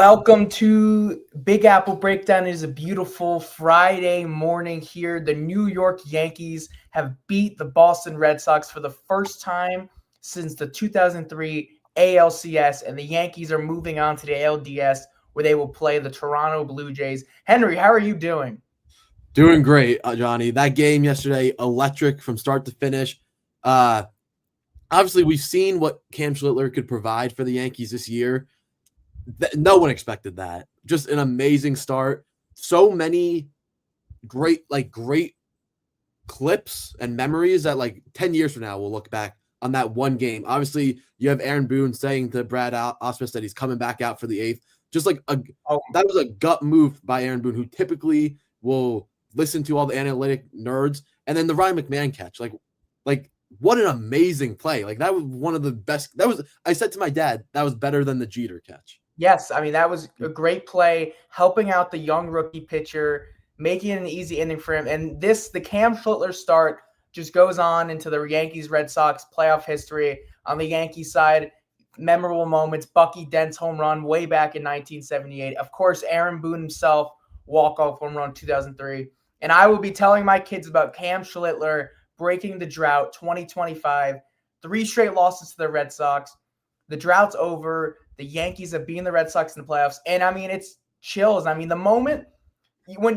Welcome to Big Apple Breakdown. It is a beautiful Friday morning here. The New York Yankees have beat the Boston Red Sox for the first time since the 2003 ALCS, and the Yankees are moving on to the ALDS, where they will play the Toronto Blue Jays. Henry, how are you doing? Doing great, Johnny. That game yesterday, electric from start to finish. Obviously, we've seen what Cam Schlittler could provide for the Yankees this year. No one expected that. Just an amazing start. So many great clips and memories that 10 years from now we'll look back on that one game. Obviously, you have Aaron Boone saying to Brad Ausmus that he's coming back out for the eighth. That was a gut move by Aaron Boone, who typically will listen to all the analytic nerds. And then the Ryan McMahon catch, what an amazing play. That was one of the best. I said to my dad, that was better than the Jeter catch. Yes, I mean, that was a great play, helping out the young rookie pitcher, making it an easy inning for him. And the Cam Schlittler start just goes on into the Yankees-Red Sox playoff history. On the Yankees side, memorable moments, Bucky Dent's home run way back in 1978. Of course, Aaron Boone himself, walk-off home run 2003. And I will be telling my kids about Cam Schlittler breaking the drought 2025, 3 straight losses to the Red Sox. The drought's over. The Yankees have beaten the Red Sox in the playoffs. And, I mean, it's chills. I mean, the moment once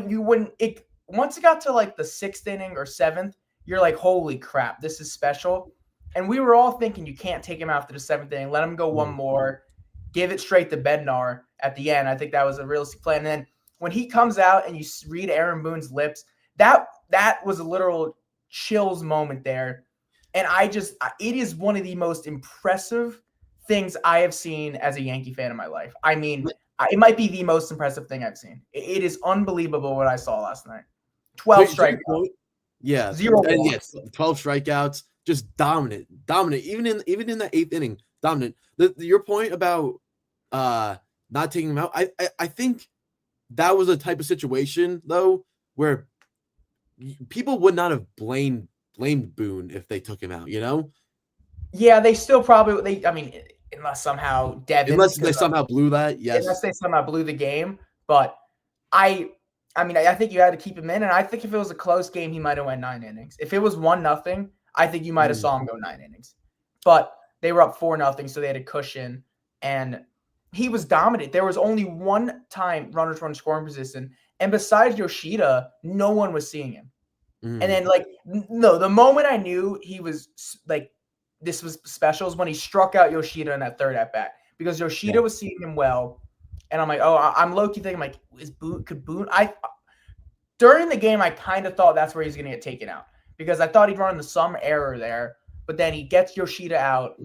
it got to, the 6th inning or 7th, you're like, holy crap, this is special. And we were all thinking you can't take him after the 7th inning. Let him go one more. Give it straight to Bednar at the end. I think that was a realistic plan. And then when he comes out and you read Aaron Boone's lips, that was a literal chills moment there. And it is one of the most impressive things I have seen as a Yankee fan in my life. I mean, it might be the most impressive thing I've seen. It is unbelievable what I saw last night. 12 strikeouts. Yeah. 0 walks. Yes, 12 strikeouts. Just dominant. Even in the 8th inning, dominant. Your point about not taking him out, I think that was a type of situation, though, where people would not have blamed Boone if they took him out, you know? Yeah, they still probably unless somehow Devin, they somehow blew that, yes. Unless they somehow blew the game. But I think you had to keep him in, and I think if it was a close game, he might have went 9 innings. If it was 1-0, I think you might have saw him go 9 innings. But they were up 4-0, so they had a cushion, and he was dominant. There was only one time runners run scoring position, and besides Yoshida, no one was seeing him. And then, the moment I knew he was, this was special is when he struck out Yoshida in that 3rd at-bat. Because Yoshida was seeing him well, and I'm like, oh, I'm low-key thinking, could Boone? During the game, I kind of thought that's where he's going to get taken out. Because I thought he'd run into some error there, but then he gets Yoshida out,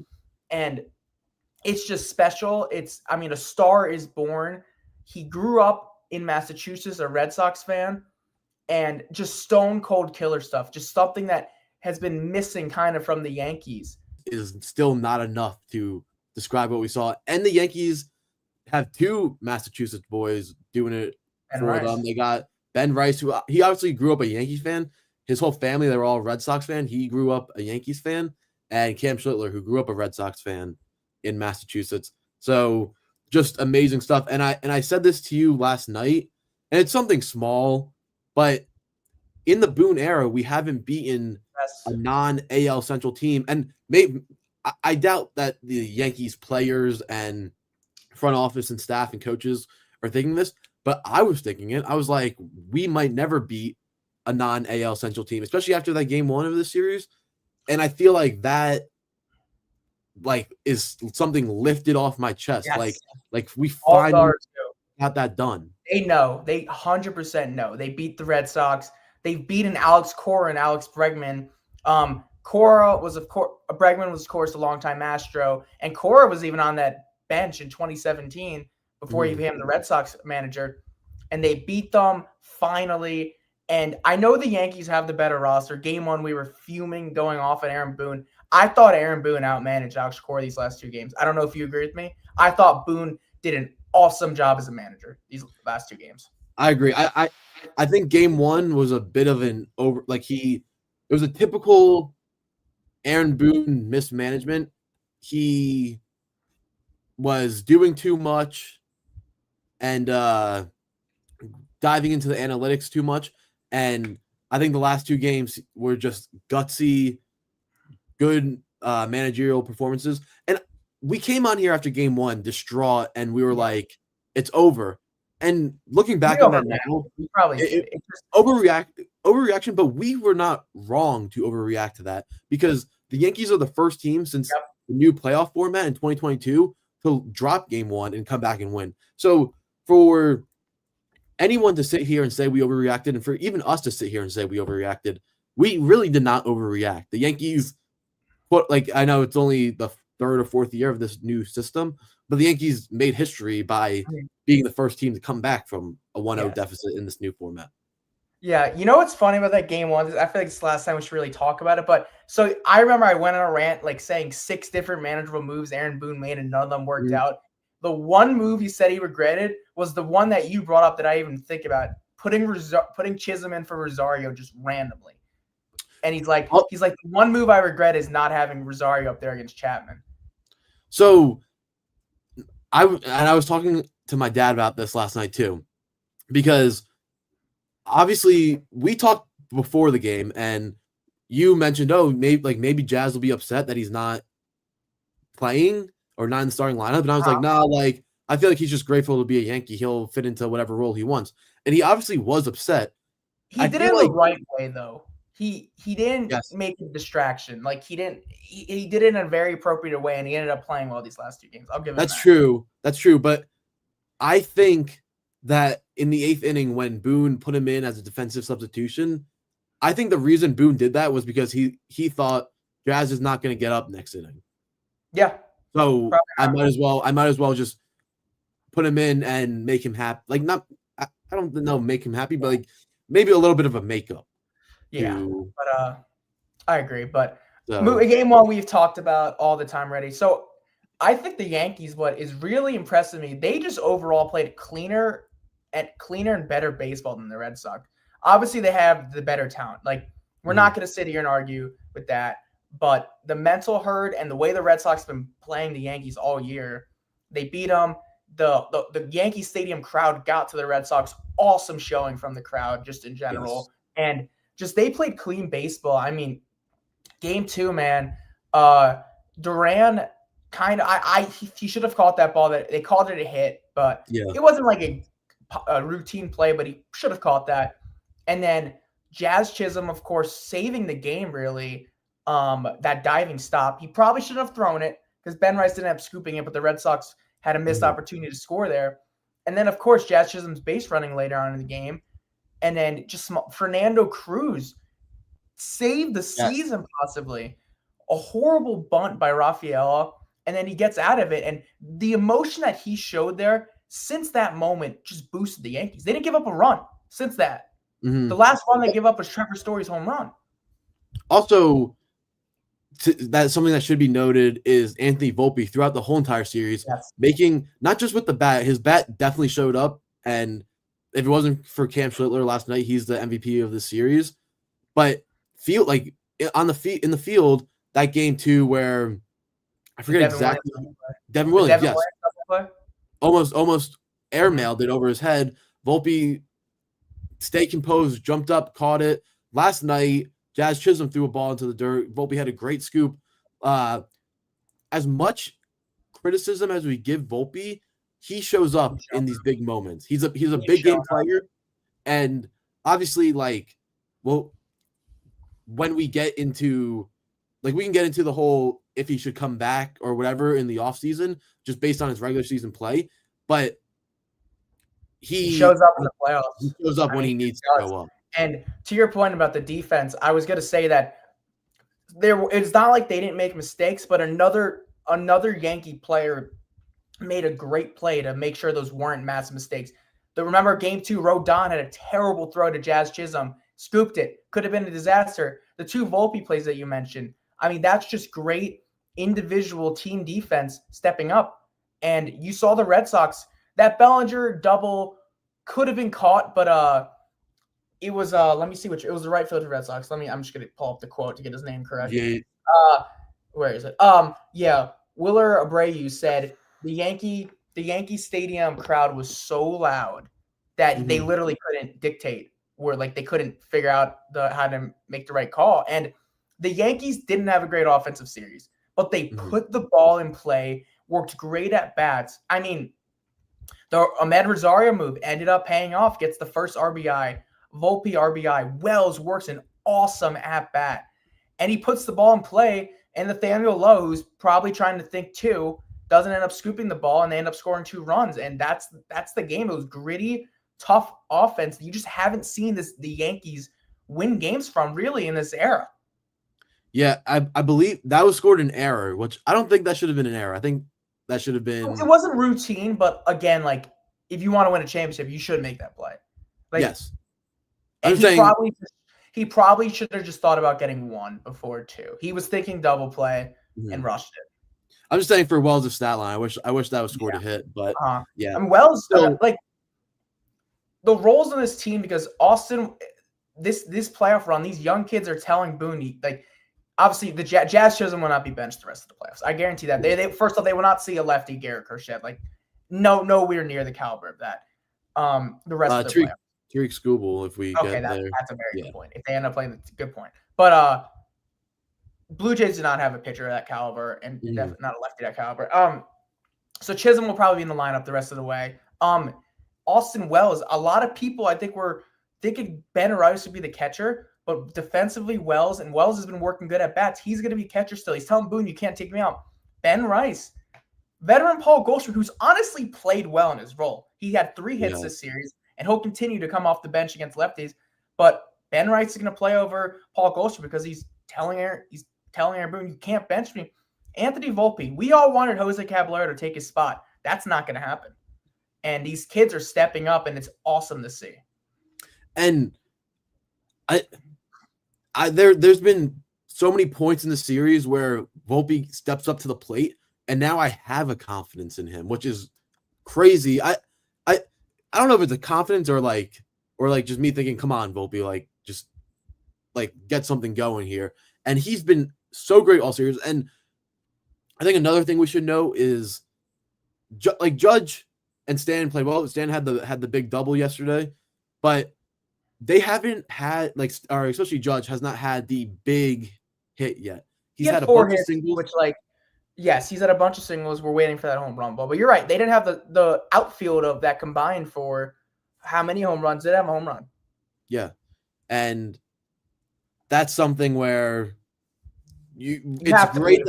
and it's just special. A star is born. He grew up in Massachusetts, a Red Sox fan, and just stone cold killer stuff. Just something that has been missing kind of from the Yankees. Is still not enough to describe what we saw. And the Yankees have 2 Massachusetts boys doing it for them. They got Ben Rice, who he obviously grew up a Yankees fan. His whole family, they were all Red Sox fan. He grew up a Yankees fan. And Cam Schlittler, who grew up a Red Sox fan in Massachusetts. So just amazing stuff. And I said this to you last night, and it's something small, but in the Boone era, we haven't beaten a non-AL Central team. And I doubt that the Yankees players and front office and staff and coaches are thinking this, but I was thinking it. I was like, we might never beat a non-AL Central team, especially after that game 1 of this series. And I feel like that is something lifted off my chest. Yes. We finally got that done. They know. They 100% know. They beat the Red Sox. They've beaten Alex Cora and Alex Bregman. Bregman was, of course, a longtime Astro, and Cora was even on that bench in 2017 before he became the Red Sox manager. And they beat them finally. And I know the Yankees have the better roster. Game 1, we were fuming going off at Aaron Boone. I thought Aaron Boone outmanaged Alex Cora these last 2 games. I don't know if you agree with me. I thought Boone did an awesome job as a manager these last 2 games. I agree. I think game 1 was a bit of an over. It was a typical Aaron Boone mismanagement. He was doing too much, and diving into the analytics too much. And I think the last 2 games were just gutsy, good managerial performances. And we came on here after game 1 distraught, and we were like, it's over. And looking back on that now, we probably did. It overreaction, but we were not wrong to overreact to that, because the Yankees are the first team since the new playoff format in 2022 to drop game 1 and come back and win. So for anyone to sit here and say we overreacted, and for even us to sit here and say we overreacted, we really did not overreact. The Yankees, I know it's only the 3rd or 4th year of this new system, but the Yankees made history by being the first team to come back from a 1-0 deficit in this new format. Yeah, you know what's funny about that game 1? I feel like it's the last time we should really talk about it. But so I remember I went on a rant saying 6 different manageable moves Aaron Boone made and none of them worked out. The one move he said he regretted was the one that you brought up that I even think about, putting Chisholm in for Rosario just randomly. And he's like, the one move I regret is not having Rosario up there against Chapman. So I was talking to my dad about this last night too, because obviously we talked before the game and you mentioned, maybe Jazz will be upset that he's not playing or not in the starting lineup. And I was like, no, I feel like he's just grateful to be a Yankee. He'll fit into whatever role he wants. And he obviously was upset. He did it the right way though. He didn't make a distraction. He did it in a very appropriate way, and he ended up playing well these last 2 games. I'll give him that. True. That's true. But I think that in the 8th inning, when Boone put him in as a defensive substitution, I think the reason Boone did that was because he thought Jazz is not going to get up next inning. Yeah. So I might as well just put him in and make him happy. I don't know, make him happy, but maybe a little bit of a makeup. Yeah, but I agree. But game 1 we've talked about all the time already. So I think the Yankees, what is really impressive me, they just overall played cleaner and better baseball than the Red Sox. Obviously, they have the better talent. We're not going to sit here and argue with that. But the mental herd and the way the Red Sox have been playing the Yankees all year, they beat them. The Yankee Stadium crowd got to the Red Sox. Awesome showing from the crowd just in general. Yes. And just they played clean baseball. I mean, game 2, man, Duran he should have caught that ball. That they called it a hit, but it wasn't a routine play, but he should have caught that. And then Jazz Chisholm, of course, saving the game really. That diving stop, he probably shouldn't have thrown it because Ben Rice didn't have scooping it, but the Red Sox had a missed opportunity to score there. And then, of course, Jazz Chisholm's base running later on in the game. And then just Fernando Cruz saved the season possibly. A horrible bunt by Rafaela, and then he gets out of it. And the emotion that he showed there since that moment just boosted the Yankees. They didn't give up a run since that. The last run they gave up was Trevor Story's home run. Also, that's something that should be noted is Anthony Volpe throughout the whole entire series, making not just with the bat, his bat definitely showed up. And if it wasn't for Cam Schlittler last night, he's the MVP of the series. But in the field, that game 2 where I forget exactly. Devin Williams, yes. Almost airmailed it over his head. Volpe stayed composed, jumped up, caught it. Last night, Jazz Chisholm threw a ball into the dirt. Volpe had a great scoop. As much criticism as we give Volpe, he shows up in these big moments. He's a big game player. And obviously, when we get into we can get into the whole if he should come back or whatever in the offseason, just based on his regular season play. But he shows up in the playoffs. He shows up when he needs to show up. And to your point about the defense, I was going to say that it's not like they didn't make mistakes, but another Yankee player made a great play to make sure those weren't massive mistakes. Remember game 2, Rodon had a terrible throw to Jazz Chisholm, scooped it, could have been a disaster. The 2 Volpe plays that you mentioned, I mean, that's just great individual team defense stepping up. And you saw the Red Sox, that Bellinger double could have been caught, but it was let me see it was the right fielder Red Sox. I'm just gonna pull up the quote to get his name correct. Yeah. Where is it? Willer Abreu said the Yankee the Yankee Stadium crowd was so loud that they literally couldn't dictate, or like they couldn't figure out how to make the right call. And the Yankees didn't have a great offensive series, but they put the ball in play, worked great at bats. I mean, the Ahmed Rosario move ended up paying off, gets the first RBI. Volpe RBI. Wells works an awesome at bat, and he puts the ball in play. And Nathaniel Lowe, who's probably trying to think too, doesn't end up scooping the ball, and they end up scoring 2 runs. And that's the game. It was gritty, tough offense. You just haven't seen the Yankees win games from really in this era. Yeah, I believe that was scored an error, which I don't think that should have been an error. I think that should have been. It wasn't routine, but again, like if you want to win a championship, you should make that play. Like, yes. And he probably should have just thought about getting 1 before 2. He was thinking double play and rushed it. I'm just saying for Wells' stat line, I wish that was scored a hit, but yeah. And Wells, like the roles on this team, because Austin, this playoff run, these young kids are telling Boone, like obviously the Jazz Chisholm will not be benched the rest of the playoffs. I guarantee that. They first off, they will not see a lefty Garrett Kershett, like nowhere near the caliber of that. The rest of the playoffs. Tariq Skubal, if we get there. That's a very good point. If they end up playing, that's a good point. But Blue Jays do not have a pitcher of that caliber, and definitely not a lefty of that caliber. So Chisholm will probably be in the lineup the rest of the way. Austin Wells, a lot of people I think were thinking Ben Rice would be the catcher, but defensively Wells has been working good at bats. He's going to be catcher still. He's telling Boone, you can't take me out. Ben Rice, veteran Paul Goldschmidt, who's honestly played well in his role. He had 3 hits this series, and he'll continue to come off the bench against lefties. But Ben Rice is going to play over Paul Goldschmidt because he's telling Aaron Boone, you can't bench me. Anthony Volpe, we all wanted Jose Caballero to take his spot. That's not going to happen. And these kids are stepping up, and it's awesome to see. And there's been so many points in the series where Volpe steps up to the plate, and now I have a confidence in him, which is crazy. I don't know if it's a confidence or just me thinking, come on, Volpe, like just like get something going here. And he's been so great all series. And I think another thing we should know is Judge and Stan played well. Stan had the big double yesterday, but they haven't had or especially Judge has not had the big hit yet. He's had a bunch of singles, which yes, he's had a bunch of singles. We're waiting for that home run ball. But you're right. They didn't have the outfield of that combined for how many home runs? Did have a home run? Yeah. And that's something where it's great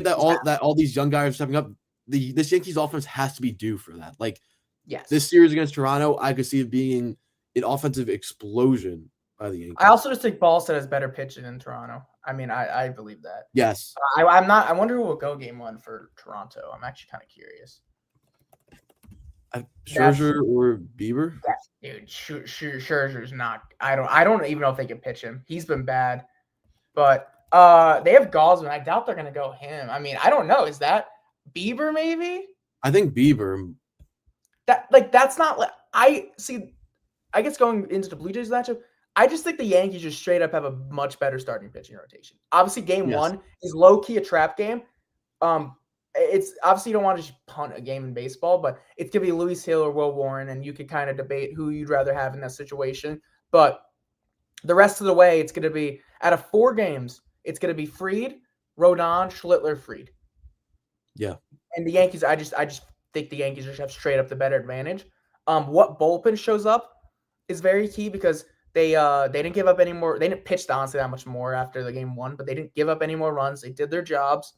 that all these young guys are stepping up. This Yankees offense has to be due for that. Like, yes, this series against Toronto, I could see it being an offensive explosion by the Yankees. I also just think Ballstead has better pitching in Toronto. I mean, I believe that. Yes. I wonder who will go game 1 for Toronto. I'm actually kind of curious. Scherzer or Bieber? Dude, Scherzer's not. I don't even know if they can pitch him. He's been bad. But they have Gosman. I doubt they're going to go him. I mean, I don't know. Is that Bieber maybe? I think Bieber. That's not like I guess going into the Blue Jays matchup, I just think the Yankees just straight up have a much better starting pitching rotation. Obviously, game 1 is low key a trap game. It's obviously you don't want to just punt a game in baseball, but it's gonna be Luis Hill or Will Warren, and you could kind of debate who you'd rather have in that situation. But the rest of the way, it's gonna be out of 4 games, it's gonna be Fried, Rodon, Schlittler, Fried. Yeah. And the Yankees, I just think the Yankees just have straight up the better advantage. What bullpen shows up is very key because they didn't give up any more. They didn't pitch honestly that much more after the game 1, but they didn't give up any more runs. They did their jobs.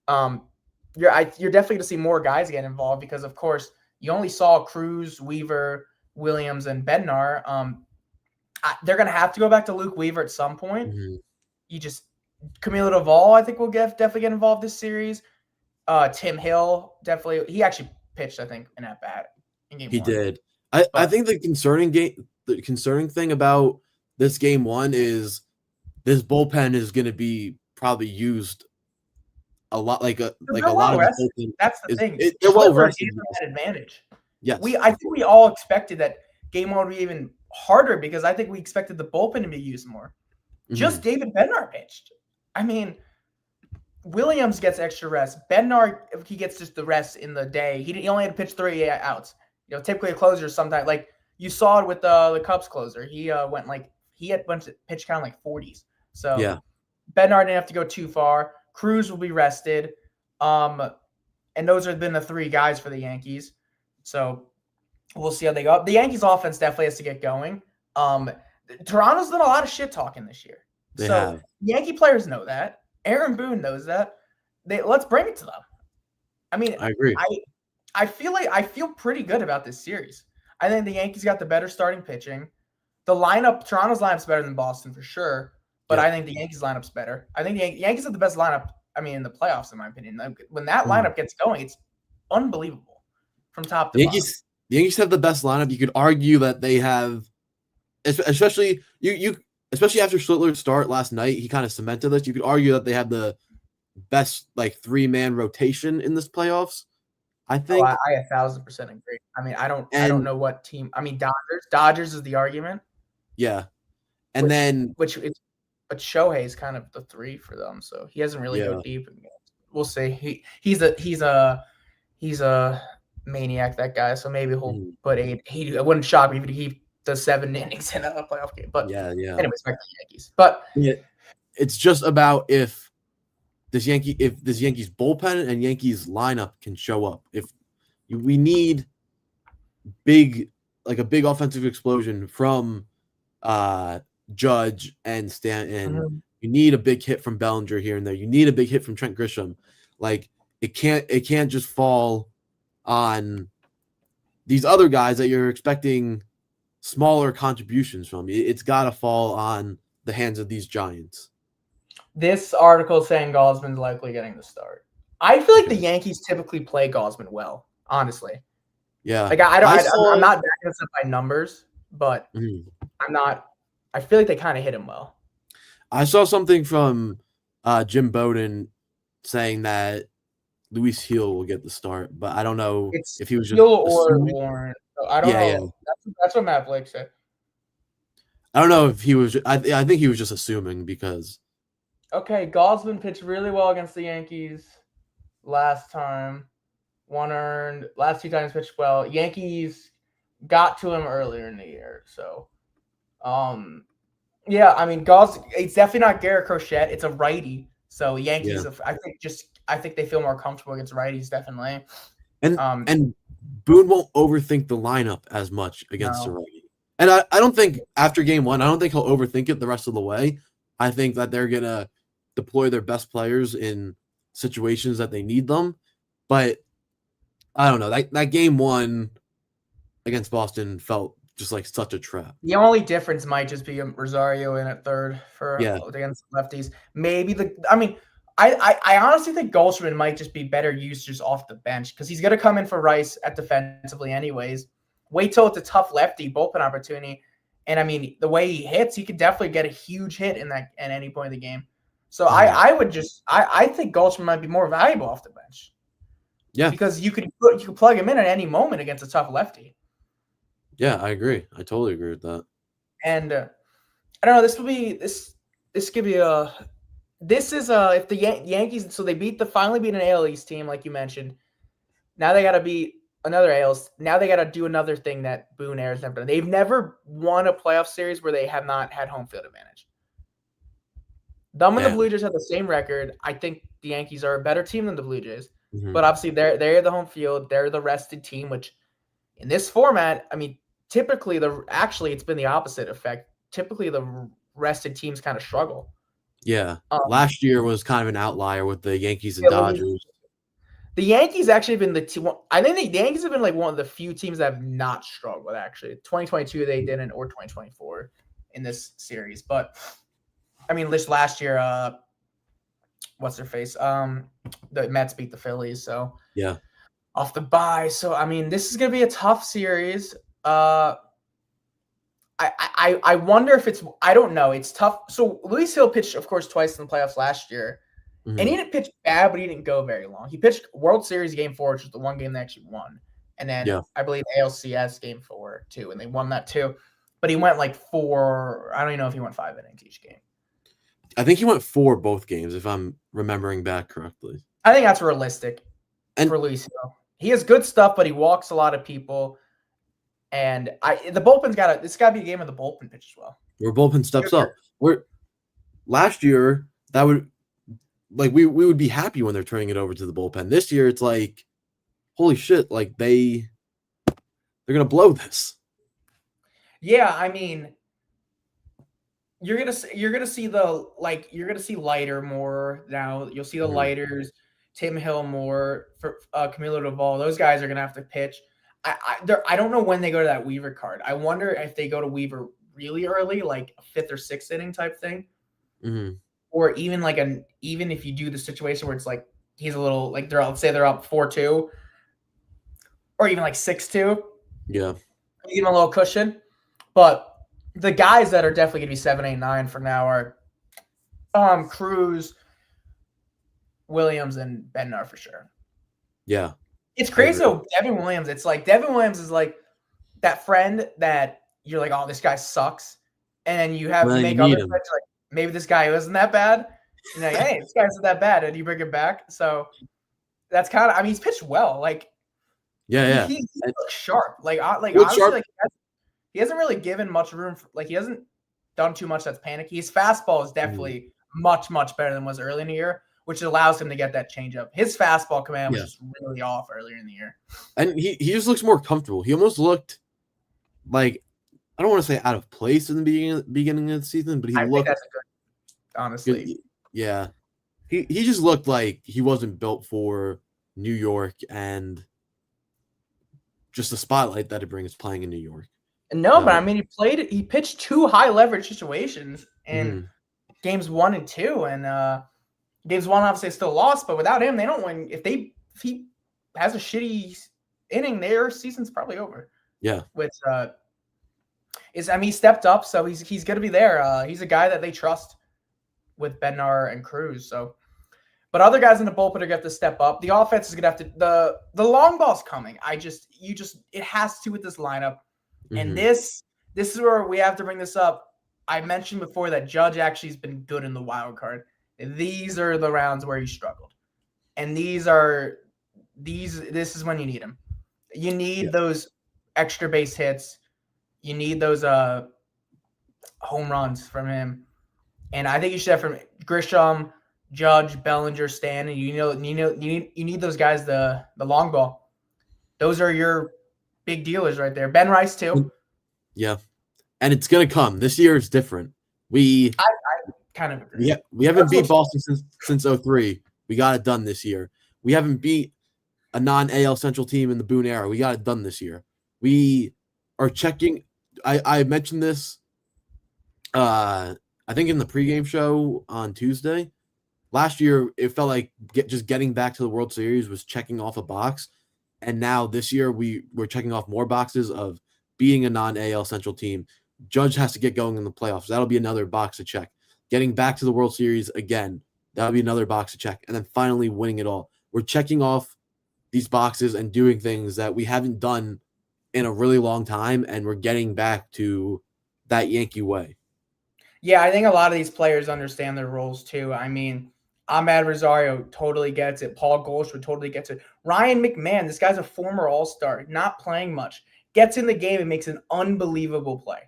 You're definitely going to see more guys get involved because, of course, you only saw Cruz, Weaver, Williams, and Bednar. They're going to have to go back to Luke Weaver at some point. Camilo Doval, I think, will definitely get involved this series. Tim Hill, definitely. He actually pitched, I think, in at bat in game 1. He did. I think the concerning thing about this game 1 is this bullpen is going to be probably used a lot, a lot of the that's the thing. They're well rested. That advantage. Yes, I think we all expected that game 1 would be even harder because I think we expected the bullpen to be used more. Just David Bednar pitched. I mean, Williams gets extra rest. Bednar, if he gets just the rest in the day, he only had to pitch 3 outs. Typically a closer sometimes, like you saw it with the Cubs closer. He he had a bunch of pitch count like 40s. So yeah, Bednar didn't have to go too far. Cruz will be rested. And those have been the 3 guys for the Yankees. So we'll see how they go. The Yankees offense definitely has to get going. Toronto's done a lot of shit talking this year. they have. Yankee players know that. Aaron Boone knows that. Let's bring it to them. I mean, I agree. I feel pretty good about this series. I think the Yankees got the better starting pitching. The lineup, Toronto's lineup's better than Boston for sure, but I think the Yankees lineup's better. I think the Yankees have the best lineup. I mean, in the playoffs, in my opinion. When that lineup gets going, it's unbelievable from top to bottom. The Yankees have the best lineup. You could argue that they have, especially especially after Schlittler's start last night, he kind of cemented this. You could argue that they have the best 3-man rotation in this playoffs. I think. I 1,000% agree. I mean, I don't know what team. I mean, Dodgers is the argument. Yeah, and but Shohei's kind of the 3 for them, so he hasn't really go deep. We'll see. He's a maniac, that guy. So maybe he'll put 8. It wouldn't shock me if he does 7 innings in a playoff game. But anyways, back to the Yankees. But it's just about if this Yankees bullpen and Yankees lineup can show up. If we need a big offensive explosion from Judge and Stanton. You need a big hit from Bellinger here and there. You need a big hit from Trent Grisham. It can't just fall on these other guys that you're expecting smaller contributions from. It's got to fall on the hands of these giants. This article saying Gausman's likely getting the start. I feel like the Yankees typically play Gausman well, honestly. Yeah. I'm not backing this up by numbers, but I feel like they kind of hit him well. I saw something from Jim Bowden saying that Luis Gil will get the start, but I don't know if he was just or Warren. So I don't know. Yeah. That's what Matt Blake said. I don't know if he was. I think he was just assuming because. Okay, Gausman pitched really well against the Yankees last time. 1 earned. Last 2 times pitched well. Yankees got to him earlier in the year, so. Yeah, I mean, it's definitely not Garrett Crochet. It's a righty. So Yankees, I think they feel more comfortable against righties, definitely. And Boone won't overthink the lineup as much against a righty. And I don't think after game 1, I don't think he'll overthink it the rest of the way. I think that they're gonna deploy their best players in situations that they need them. But I don't know. That game 1 against Boston felt just like such a trap. The only difference might just be Rosario in at third against lefties. Maybe I honestly think Goldschmidt might just be better used just off the bench because he's going to come in for Rice at defensively anyways. Wait till it's a tough lefty bullpen opportunity. And I mean, the way he hits, he could definitely get a huge hit at any point of the game. So I think Goldschmidt might be more valuable off the bench. Yeah. Because you could plug him in at any moment against a tough lefty. Yeah, I agree. I totally agree with that. And I don't know. This could be if the Yankees. So they finally beat an AL East team, like you mentioned. Now they got to beat another AL. Now they got to do another thing that Boone Air's never done. They've never won a playoff series where they have not had home field advantage. Them and the Blue Jays have the same record. I think the Yankees are a better team than the Blue Jays, but obviously they're the home field. They're the rested team, which in this format, I mean. Typically, it's been the opposite effect. Typically, the rested teams kind of struggle. Yeah. Last year was kind of an outlier with the Yankees and Dodgers. The Yankees actually have been the team. I think the Yankees have been like one of the few teams that have not struggled, actually. 2022, they didn't, or 2024 in this series. But, I mean, just last year, what's their face? The Mets beat the Phillies, so. Yeah. Off the bye. So, I mean, this is going to be a tough series. I wonder if I don't know. It's tough. So Luis Gil pitched, of course, twice in the playoffs last year. And he didn't pitch bad, but he didn't go very long. He pitched World Series Game 4, which was the one game they actually won. And then I believe ALCS Game 4, too. And they won that, too. But he went like 4. I don't even know if he went 5 innings each game. I think he went 4 both games, if I'm remembering back correctly. I think that's realistic And for Lucio. He has good stuff, but he walks a lot of people. And the bullpen's it's got to be a game of the bullpen pitch as well. Where bullpen steps up. Last year, that would we would be happy when they're turning it over to the bullpen. This year, it's like, holy shit! Like they're gonna blow this. Yeah, I mean, you're gonna see Leiter more now. You'll see the Lighters, Tim Hill more for Camilo Duvall. Those guys are gonna have to pitch. I don't know when they go to that Weaver card. I wonder if they go to Weaver really early, like a 5th or 6th inning type thing, or even even if you do the situation where it's like he's a little like let's say they're up 4-2, or even like 6-2. Yeah, give them a little cushion. But the guys that are definitely going to be 7, 8, 9 for now are Cruz, Williams, and Bednar for sure. Yeah. It's crazy though, Devin Williams. It's like Devin Williams is like that friend that you're like, oh, this guy sucks. And then you have to make other friends like, maybe this guy isn't that bad. You're like, hey, this guy isn't that bad. And you bring him back. So that's kind of, I mean, he's pitched well. Like, yeah. He looks sharp. Honestly, sharp. He hasn't really given much room he hasn't done too much that's panicky. His fastball is definitely much, much better than was early in the year, which allows him to get that changeup. His fastball command was just really off earlier in the year. And he just looks more comfortable. He almost looked like, I don't want to say out of place in the beginning of the season, but I think that's good, honestly. Yeah. He just looked like he wasn't built for New York and just the spotlight that it brings playing in New York. No, but I mean, he pitched 2 high leverage situations in games 1 and 2, and games 1 obviously still lost, but without him, they don't win. If he has a shitty inning, their season's probably over. Yeah, which he stepped up, so he's gonna be there. He's a guy that they trust with Bednar and Cruz. So, but other guys in the bullpen are gonna have to step up. The offense is gonna have to. The long ball's coming. It has to with this lineup. And this is where we have to bring this up. I mentioned before that Judge actually has been good in the wild card. These are the rounds where he struggled. And this is when you need him. You need those extra base hits. You need those home runs from him. And I think you should have from Grisham, Judge, Bellinger, Stan, and you need those guys the long ball. Those are your big dealers right there. Ben Rice too. Yeah, and it's gonna come. This year is different. I kind of agree. Yeah, we haven't beat Boston since 03. We got it done this year. We haven't beat a non-AL Central team in the Boone era. We got it done this year. We are checking. I mentioned this. I think in the pregame show on Tuesday. Last year, it felt like just getting back to the World Series was checking off a box. And now this year, we're checking off more boxes of being a non-AL Central team. Judge has to get going in the playoffs. That'll be another box to check. Getting back to the World Series again, that'll be another box to check. And then finally winning it all. We're checking off these boxes and doing things that we haven't done in a really long time, and we're getting back to that Yankee way. Yeah, I think a lot of these players understand their roles too. I mean, Ahmad Rosario totally gets it. Paul Goldschmidt totally gets it. Ryan McMahon, this guy's a former All-Star, not playing much, gets in the game and makes an unbelievable play.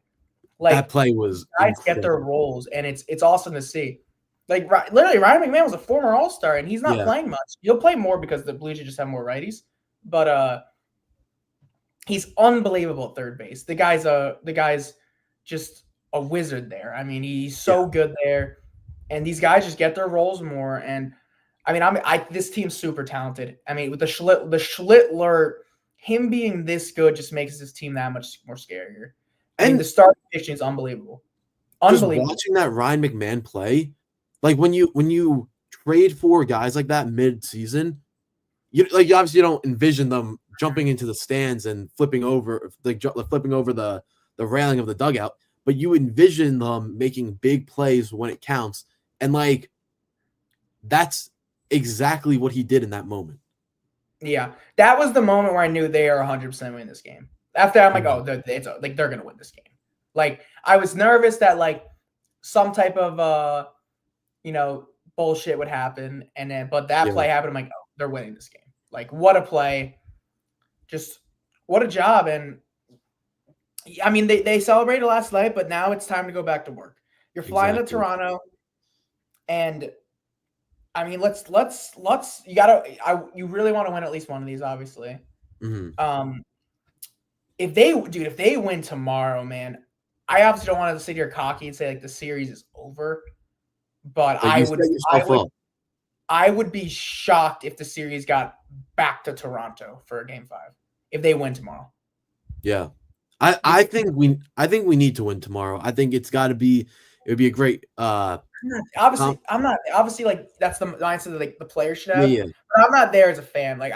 Like, that play was guys get their roles, and it's awesome to see. Like, literally, Ryan McMahon was a former All-Star, and he's not playing much. He'll play more because the Blue Jays just have more righties, but he's unbelievable at third base. The guy's just a wizard there. I mean, he's so good there. And these guys just get their roles more. And I mean, this team's super talented. I mean, with the Schlittler, him being this good just makes this team that much more scarier. And the starting pitching is unbelievable. Just watching that Ryan McMahon play, like when you trade for guys like that mid-season, you obviously don't envision them jumping into the stands and flipping over the railing of the dugout, but you envision them making big plays when it counts. And that's exactly what he did in that moment. Yeah, that was the moment where I knew they are 100% winning this game. After I'm like, oh, they're gonna win this game. Like, I was nervous that some type of bullshit would happen, but that Yeah. play happened. I'm like, oh, they're winning this game. Like, what a play! Just what a job. And I mean, they celebrated last night, but now it's time to go back to work. You're flying to Toronto, and I mean, you really want to win at least one of these, obviously. Mm-hmm. If they win tomorrow, man, I obviously don't want to sit here cocky and say like the series is over, but I would be shocked if the series got back to Toronto for a game 5 if they win tomorrow. Yeah. I think we need to win tomorrow. I think it would be a great I'm not obviously like that's the mindset that like the players should have. Yeah. But I'm not there as a fan. Like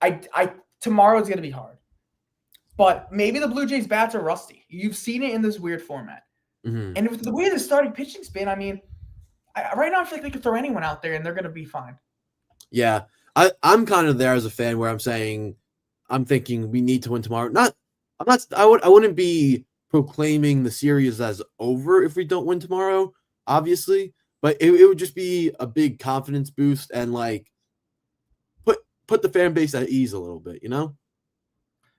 I tomorrow is gonna be hard. But maybe the Blue Jays bats are rusty. You've seen it in this weird format. Mm-hmm. And with the way the starting pitching's been, I mean, right now I feel like they could throw anyone out there and they're gonna be fine. Yeah. I'm kind of there as a fan where I'm thinking we need to win tomorrow. I wouldn't be proclaiming the series as over if we don't win tomorrow, obviously, but it would just be a big confidence boost and like put the fan base at ease a little bit,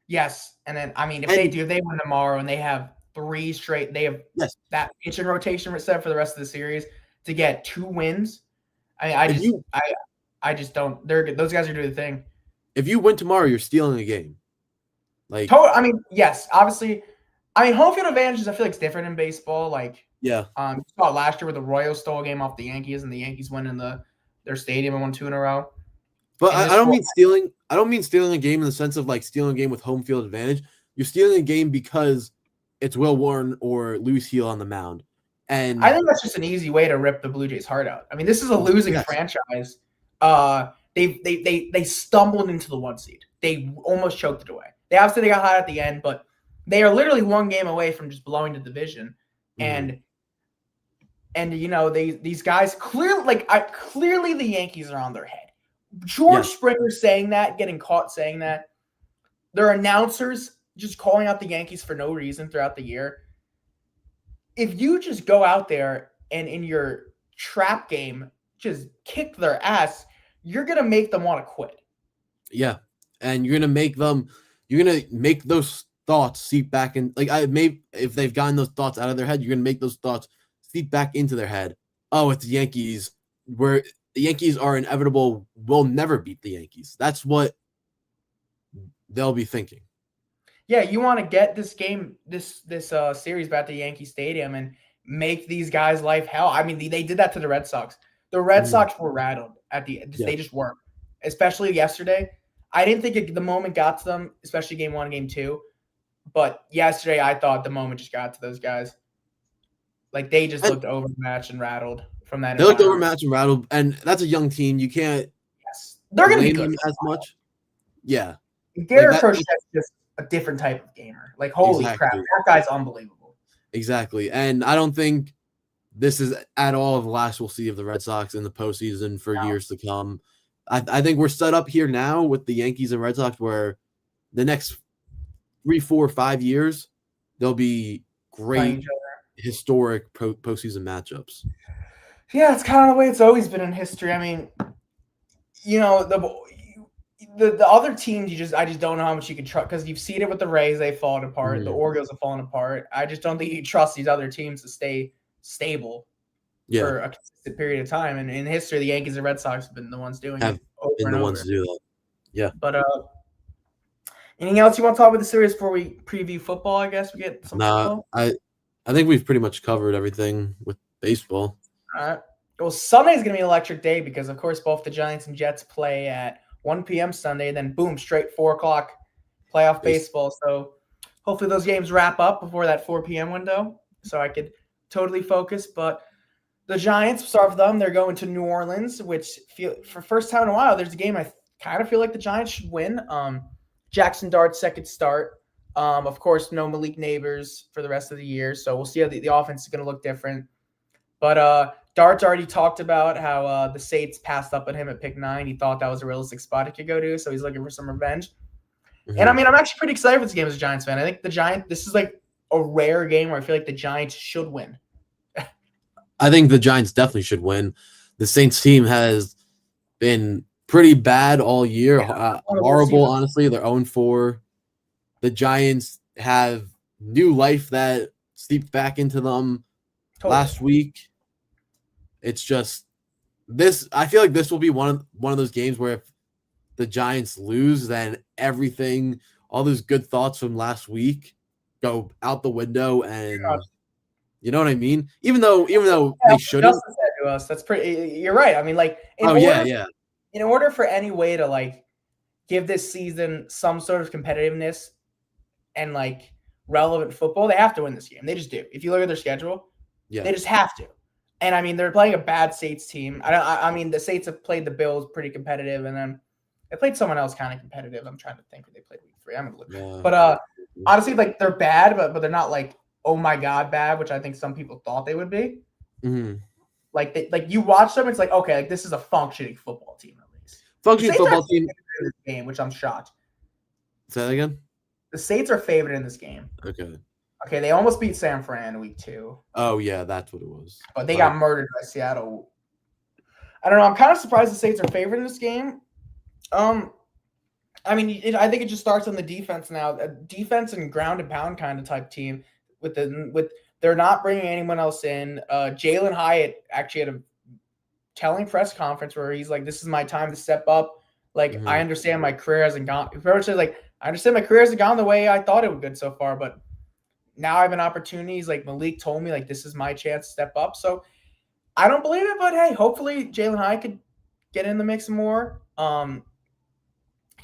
Yes, and then I mean, if they win tomorrow and they have 3 straight, they have that pitching rotation set for the rest of the series to get 2 wins. I just don't. Those guys are doing the thing. If you win tomorrow, you're stealing a game. Like, I mean, yes, obviously. I mean, home field advantages, I feel like it's different in baseball. Like, yeah, you saw it last year where the Royals stole a game off the Yankees, and the Yankees went in their stadium and won 2 in a row. But I don't mean stealing. I don't mean stealing a game in the sense of like stealing a game with home field advantage. You're stealing a game because it's Will Warren or Luis Heel on the mound, and I think that's just an easy way to rip the Blue Jays' heart out. I mean, this is a losing franchise. They stumbled into the 1 seed. They almost choked it away. They obviously got hot at the end, but they are literally 1 game away from just blowing the division. Mm-hmm. And these guys clearly the Yankees are on their head. George Springer saying that, getting caught saying that. Their announcers just calling out the Yankees for no reason throughout the year. If you just go out there and in your trap game just kick their ass, you're going to make them want to quit. Yeah. And you're going to make those thoughts seep back in. Like if they've gotten those thoughts out of their head, you're going to make those thoughts seep back into their head. Oh, it's the Yankees, where the Yankees are inevitable. We'll never beat the Yankees. That's what they'll be thinking. Yeah, you want to get this game, this series back to Yankee Stadium and make these guys' life hell. I mean, they did that to the Red Sox. The Red Sox were rattled at the end. They just were, especially yesterday. I didn't think the moment got to them, especially game 1, game 2. But yesterday, I thought the moment just got to those guys. Like, they just looked overmatched and rattled from that. They looked overmatched and rattled, and that's a young team. You can't. Yes, they're going to be good as much. Yeah, Garrett Crochet's just a different type of gamer. Like, holy crap, that guy's unbelievable. Exactly, and I don't think this is at all the last we'll see of the Red Sox in the postseason for years to come. I think we're set up here now with the Yankees and Red Sox where the next 3, 4, 5 years there'll be great historic postseason matchups. Yeah, it's kind of the way it's always been in history. I mean, the other teams, I just don't know how much you can trust because you've seen it with the Rays. They've fallen apart. The Orioles have fallen apart. I just don't think you trust these other teams to stay stable for a consistent period of time. And in history, the Yankees and Red Sox have been the ones doing it. Been the ones to do that. Yeah. But anything else you want to talk about the series before we preview football? I guess we get some football. I think we've pretty much covered everything with baseball. All right. Well, Sunday's going to be an electric day because, of course, both the Giants and Jets play at 1 p.m. Sunday, and then boom, straight 4 o'clock playoff baseball. So hopefully those games wrap up before that 4 p.m. window so I could totally focus. But the Giants, start with them. They're going to New Orleans, which for first time in a while, there's a game I kind of feel like the Giants should win. Jackson Dart's second start. Of course, no Malik Neighbors for the rest of the year. So we'll see how the offense is going to look different. But Dart's already talked about how the Saints passed up on him at pick 9. He thought that was a realistic spot he could go to, so he's looking for some revenge. Mm-hmm. And, I mean, I'm actually pretty excited for this game as a Giants fan. I think this is like a rare game where I feel like the Giants should win. I think the Giants definitely should win. The Saints team has been pretty bad all year. Horrible, honestly. They're 0-4. The Giants have new life that seeped back into them last week. It's just this. I feel like this will be one of those games where if the Giants lose, then everything, all those good thoughts from last week, go out the window, and you know what I mean. Even though they shouldn't. Justin said to us, that's pretty. You're right. I mean, like, in order for any way to like give this season some sort of competitiveness and like relevant football, they have to win this game. They just do. If you look at their schedule, they just have to. And I mean, they're playing a bad Saints team. I mean, the Saints have played the Bills pretty competitive, and then they played someone else kind of competitive. I'm trying to think who they played week 3. I'm gonna look. Yeah. But honestly, like they're bad, but they're not like oh my god bad, which I think some people thought they would be. Mm-hmm. Like you watch them, it's like okay, like this is a functioning football team at least. Functioning football team in this game, which I'm shocked. Say that again. The Saints are favored in this game. Okay, they almost beat San Fran week 2. Oh yeah, that's what it was. But they got murdered by Seattle. I don't know. I'm kind of surprised the Saints are favored in this game. I mean, I think it just starts on the defense now. A defense and ground and pound kind of type team. With they're not bringing anyone else in. Jalen Hyatt actually had a telling press conference where he's like, "This is my time to step up. Like, I understand my career hasn't gone. Like, I understand my career hasn't gone the way I thought it would good so far, but now I have an opportunity." He's like, Malik told me like this is my chance to step up. So I don't believe it, but hey, hopefully Jalen Hyatt could get in the mix more.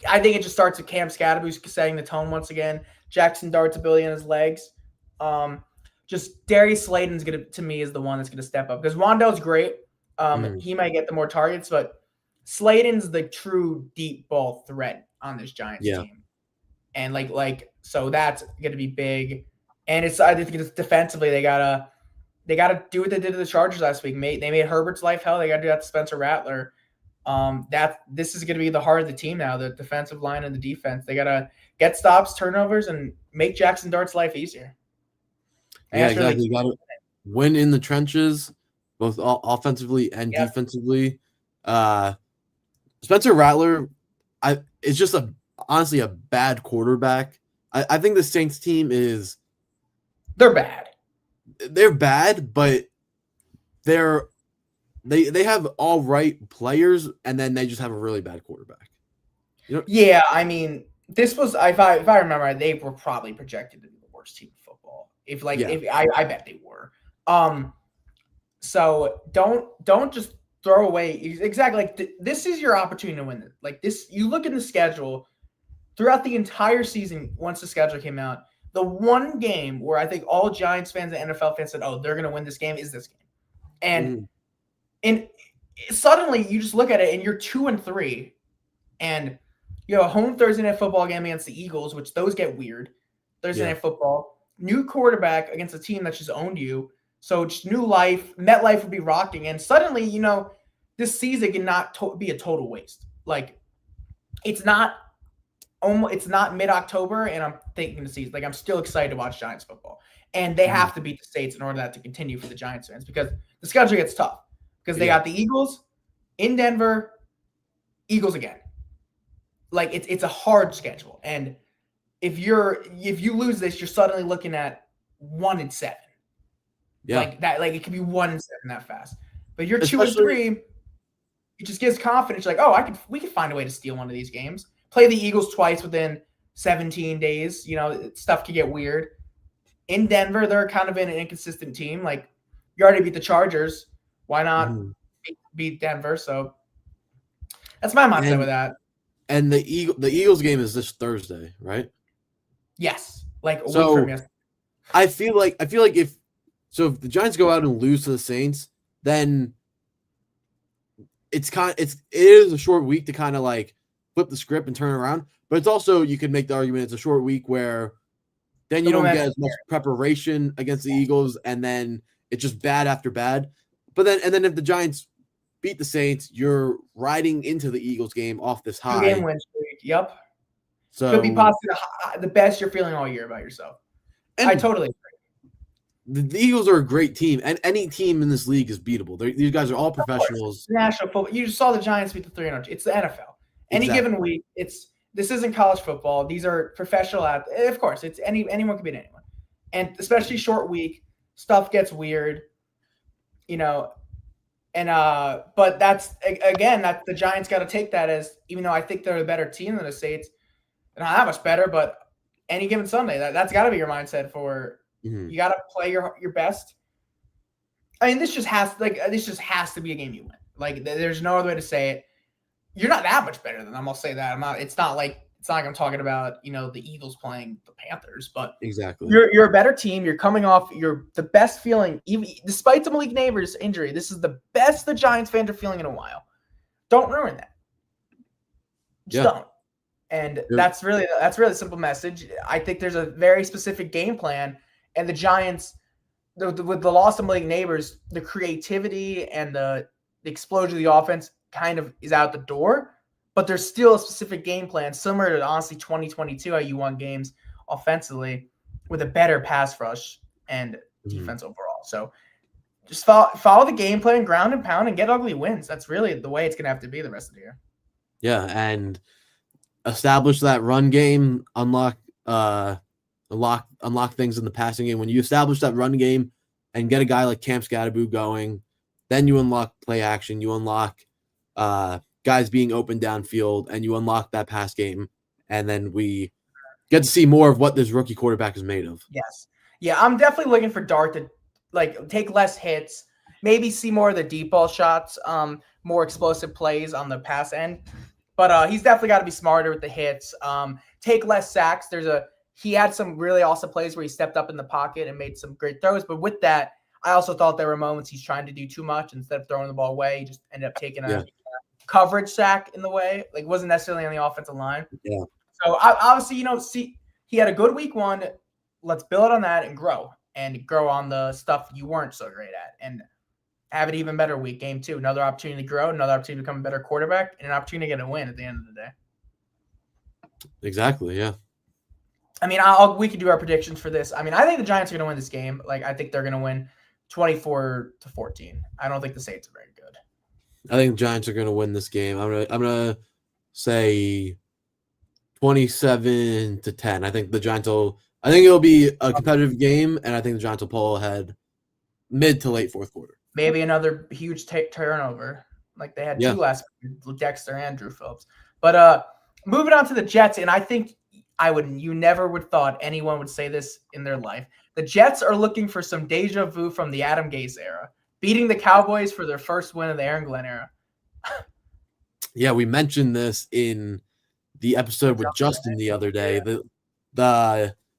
I think it just starts with Cam Scadaboo setting the tone once again. Jackson Dart's ability on his legs. Just Darius Slayton's to me is the one that's gonna step up because Rondell's great. He might get the more targets, but Slayton's the true deep ball threat on this Giants team. And so that's gonna be big. And I think it's defensively they gotta do what they did to the Chargers last week. They made Herbert's life hell. They gotta do that to Spencer Rattler. This is gonna be the heart of the team now, the defensive line and the defense. They gotta get stops, turnovers, and make Jackson Dart's life easier. Yeah, exactly. You gotta win in the trenches, both offensively and defensively. Spencer Rattler, it's just honestly a bad quarterback. I think the Saints team they're bad. They're bad, but they have all right players, and then they just have a really bad quarterback. You know? Yeah, I mean, this was if I remember, they were probably projected to be the worst team in football. If I bet they were. So don't just throw away exactly like this is your opportunity to win it. Like this, you look in the schedule throughout the entire season. Once the schedule came out, the one game where I think all Giants fans and NFL fans said, "Oh, they're going to win this game," is this game. And suddenly you just look at it and you're 2-3, and you have a home Thursday night football game against the Eagles, which those get weird. Thursday night football, new quarterback against a team that just owned you. So just new life. MetLife would be rocking, and suddenly this season cannot be a total waste. Like it's not mid-October, and I'm thinking the season. Like I'm still excited to watch Giants football, and they have to beat the Saints in order for that to continue for the Giants fans because the schedule gets tough because they got the Eagles in Denver, Eagles again. Like it's a hard schedule, and if you lose this, you're suddenly looking at 1-7. Yeah, like that. Like it could be 1-7 that fast. But you're 2-3. It just gives confidence. You're like, we could find a way to steal one of these games. Play the Eagles twice within 17 days. Stuff could get weird. In Denver, they're kind of an inconsistent team. Like you already beat the Chargers. Why not beat Denver? So that's my mindset with that. And the Eagles game is this Thursday, right? Yes, like a week from yesterday. I feel like if the Giants go out and lose to the Saints, then it is a short week to kind of like flip the script and turn it around. But it's also, you could make the argument it's a short week where then you don't get as much preparation against the Eagles, and then it's just bad after bad. But then if the Giants beat the Saints, you're riding into the Eagles game off this high. 2-game win streak. Yep. So could be possibly the best you're feeling all year about yourself. And I totally agree. the Eagles are a great team, and any team in this league is beatable. These guys are all professionals. National football. You just saw the Giants beat the 300. It's the NFL. Any given week, this isn't college football. These are professional athletes. Of course, it's anyone can beat anyone, and especially short week, stuff gets weird, you know. And but that's that the Giants got to take that as, even though I think they're a better team than the Saints, not that much better, but any given Sunday, that's got to be your mindset for you got to play your best. I mean, this just has to be a game you win. Like, there's no other way to say it. You're not that much better than them. I'll say that. It's not like I'm talking about, the Eagles playing the Panthers, but exactly. You're a better team. You're coming off the best feeling, even despite the Malik Neighbors injury. This is the best the Giants fans are feeling in a while. Don't ruin that. Just don't. And that's really a simple message. I think there's a very specific game plan, and the Giants, with the loss of Malik Neighbors, the creativity and the explosion of the offense kind of is out the door, but there's still a specific game plan, similar to, honestly, 2022, how you won games offensively with a better pass rush and defense overall. So just follow the game plan, ground and pound, and get ugly wins. That's really the way it's going to have to be the rest of the year. Yeah, and establish that run game, unlock things in the passing game. When you establish that run game and get a guy like Cam Scatterbo going, then you unlock play action, you unlock guys being open downfield, and you unlock that pass game, and then we get to see more of what this rookie quarterback is made of. Yes. Yeah, I'm definitely looking for Dart to take less hits, maybe see more of the deep ball shots, more explosive plays on the pass end. But he's definitely got to be smarter with the hits. Take less sacks. He had some really awesome plays where he stepped up in the pocket and made some great throws. But with that, I also thought there were moments he's trying to do too much. Instead of throwing the ball away, he just ended up taking a coverage sack in the way. Like, wasn't necessarily on the offensive line. Yeah. So obviously, he had a good week one. Let's build on that and grow on the stuff you weren't so great at, and have an even better week. Game 2, another opportunity to grow, another opportunity to become a better quarterback, and an opportunity to get a win at the end of the day. Exactly. Yeah. I mean, we could do our predictions for this. I mean, I think the Giants are going to win this game. Like, I think they're going to win 24-14. I don't think the Saints are very good. I think the Giants are going to win this game. I'm gonna say 27-10. I think the Giants will. I think it'll be a competitive game, and I think the Giants will pull ahead mid to late fourth quarter. Maybe another huge turnover, like they had 2 last week, Dexter and Drew Phillips. But moving on to the Jets, and I think you never would thought anyone would say this in their life. The Jets are looking for some deja vu from the Adam Gase era, beating the Cowboys for their first win of the Aaron Glenn era. Yeah, we mentioned this in the episode with Justin the other day.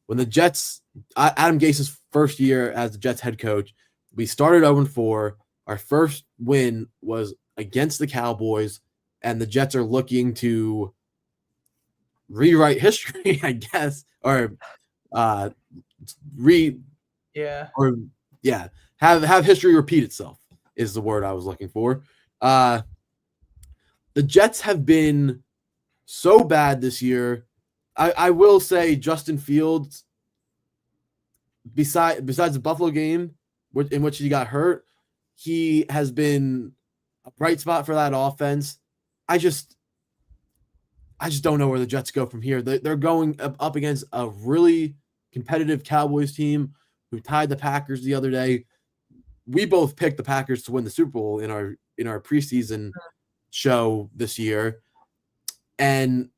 When the Jets, Adam Gase's first year as the Jets head coach, we started 0-4. Our first win was against the Cowboys, and the Jets are looking to rewrite history, I guess, or have history repeat itself is the word I was looking for. The Jets have been so bad this year. I will say Justin Fields, besides the Buffalo game in which he got hurt, he has been a bright spot for that offense. I just don't know where the Jets go from here. They're going up against a really competitive Cowboys team who tied the Packers the other day. We both picked the Packers to win the Super Bowl in our preseason show this year, and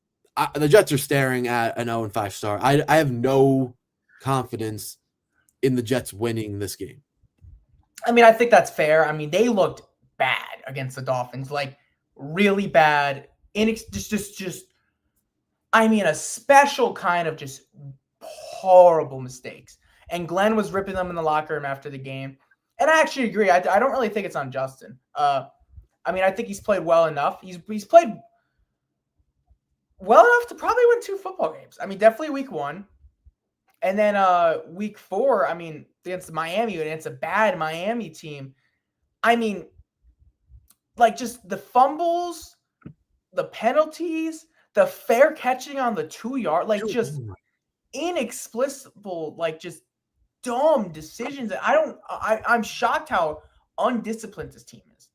the Jets are staring at an 0-5 start. I have no confidence in the Jets winning this game. I mean, I think that's fair. I mean, they looked bad against the Dolphins, like really bad. I mean, a special kind of just horrible mistakes. And Glenn was ripping them in the locker room after the game. And I actually agree. I don't really think it's on Justin. I mean, I think he's played well enough. He's played well enough to probably win 2 football games. I mean, definitely week 1. And then week 4, I mean, against Miami, and it's a bad Miami team. I mean, like, just the fumbles, the penalties, the fair catching on the 2-yard, like, just inexplicable, like, just dumb decisions. I'm shocked how undisciplined this team is.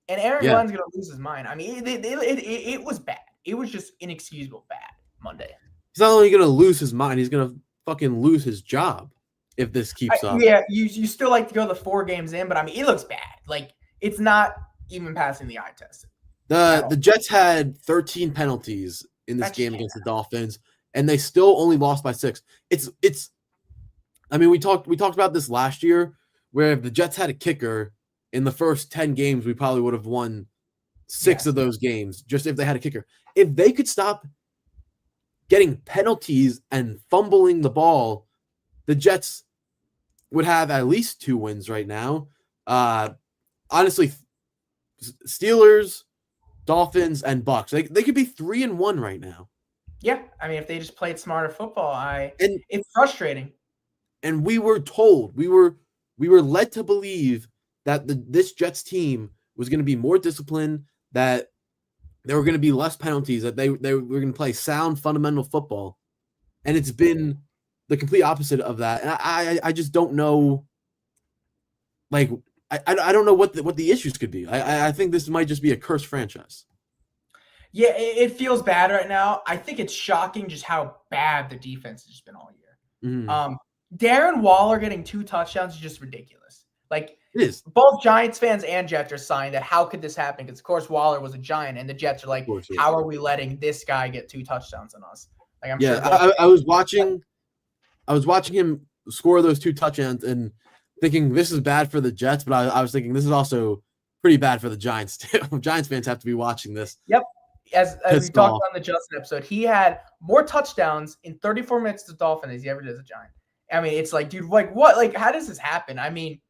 And Aaron Glenn's going to lose his mind. I mean, it was bad. It was just inexcusable bad Monday. He's not only going to lose his mind, he's going to fucking lose his job if this keeps up. Yeah, you still like to go the 4 games in, but I mean, it looks bad. Like, it's not even passing the eye test. The Jets had 13 penalties in this game against the Dolphins, and they still only lost by 6. It's. I mean, we talked about this last year, where if the Jets had a kicker in the first 10 games, we probably would have won 6 of those games, just if they had a kicker. If they could stop getting penalties and fumbling the ball, the Jets would have at least 2 wins right now. Honestly, Steelers, Dolphins, and Bucks, they could be 3-1 right now. Yeah, I mean, if they just played smarter football, it's frustrating. And we were told, we were led to believe that this Jets team was going to be more disciplined, that there were going to be less penalties, that they were going to play sound fundamental football, and it's been the complete opposite of that. And I just don't know, like I don't know what the issues could be. I think this might just be a cursed franchise. Yeah, it feels bad right now. I think it's shocking just how bad the defense has been all year. Mm-hmm. Darren Waller getting 2 touchdowns is just ridiculous. Like, it is. Both Giants fans and Jets are signed that how could this happen? Because, of course, Waller was a Giant, and the Jets are like, how are we letting this guy get 2 touchdowns on us? Like, I'm sure. I was watching him score those 2 touchdowns and thinking this is bad for the Jets, but I was thinking this is also pretty bad for the Giants too. Giants fans have to be watching this. Yep. As we talked on the Justin episode, he had more touchdowns in 34 minutes to Dolphin as he ever did as a Giant. I mean, it's like, dude, like what? Like, how does this happen? I mean,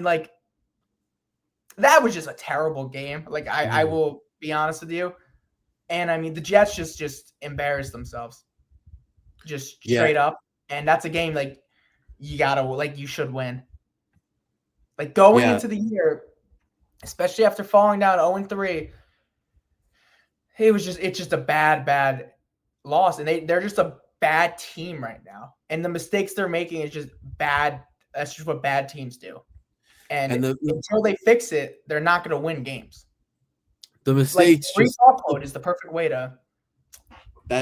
like, that was just a terrible game. Like, I will be honest with you. And I mean, the Jets just embarrassed themselves, just straight up. And that's a game like you should win. Like, going into the year, especially after falling down 0-3, it's just a bad loss, and they're just a bad team right now. And the mistakes they're making is just bad. That's just what bad teams do. And until they fix it, they're not going to win games. The mistakes offload is the perfect way to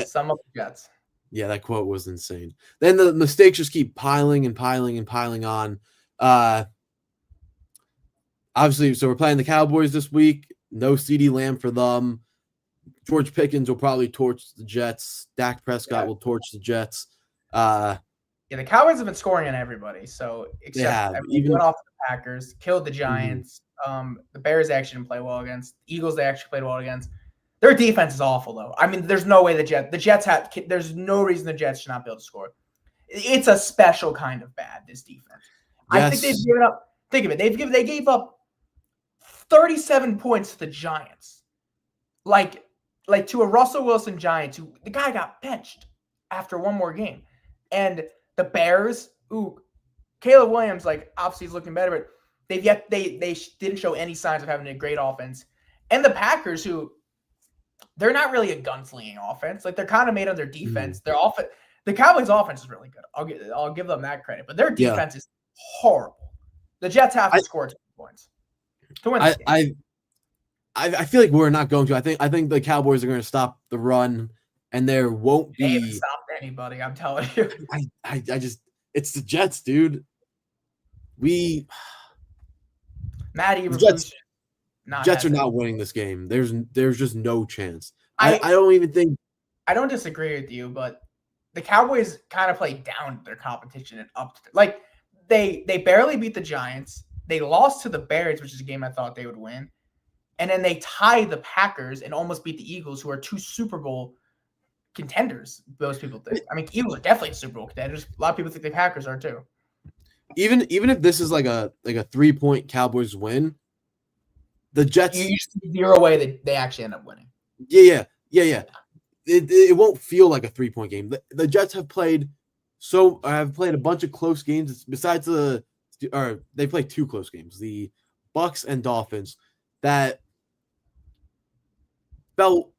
sum up the Jets. Yeah, that quote was insane. Then the mistakes just keep piling and piling and piling on. Obviously, so we're playing the Cowboys this week. No CeeDee Lamb for them. George Pickens will probably torch the Jets. Dak Prescott will torch the Jets. The Cowboys have been scoring on everybody. So even went off the Packers, killed the Giants. The Bears actually didn't play well against. The Eagles they actually played well against. Their defense is awful though. I mean, there's no way the Jets have. There's no reason the Jets should not be able to score. It's a special kind of bad, this defense. Yes. I think they've given up. Think of it. They gave up 37 points to the Giants. Like to a Russell Wilson Giants, who the guy got benched after one more game. And the Bears, Caleb Williams, like, obviously is looking better, but they didn't show any signs of having a great offense. And the Packers, who they're not really a gunslinging offense. Like, they're kind of made on their defense. Their offense, the Cowboys' offense is really good. I'll give them that credit, but their defense is horrible. The Jets have to score 2 points to win this game. I feel like we're not going to. I think the Cowboys are going to stop the run, and there won't be. They haven't stopped anybody. I'm telling you. I just it's the Jets, dude. Jets are not winning this game. There's just no chance. I don't even think. I don't disagree with you, but the Cowboys kind of played down their competition and up. Like, they barely beat the Giants. They lost to the Bears, which is a game I thought they would win. And then they tied the Packers and almost beat the Eagles, who are 2 Super Bowl contenders. Most people think. I mean, Eagles are definitely Super Bowl contenders. A lot of people think the Packers are too. Even if this is like a 3-point Cowboys win, the Jets. You see 0 way that they actually end up winning. Yeah. It won't feel like a 3-point game. The Jets have played a bunch of close games. Besides they played 2 close games, the Bucks and Dolphins, that felt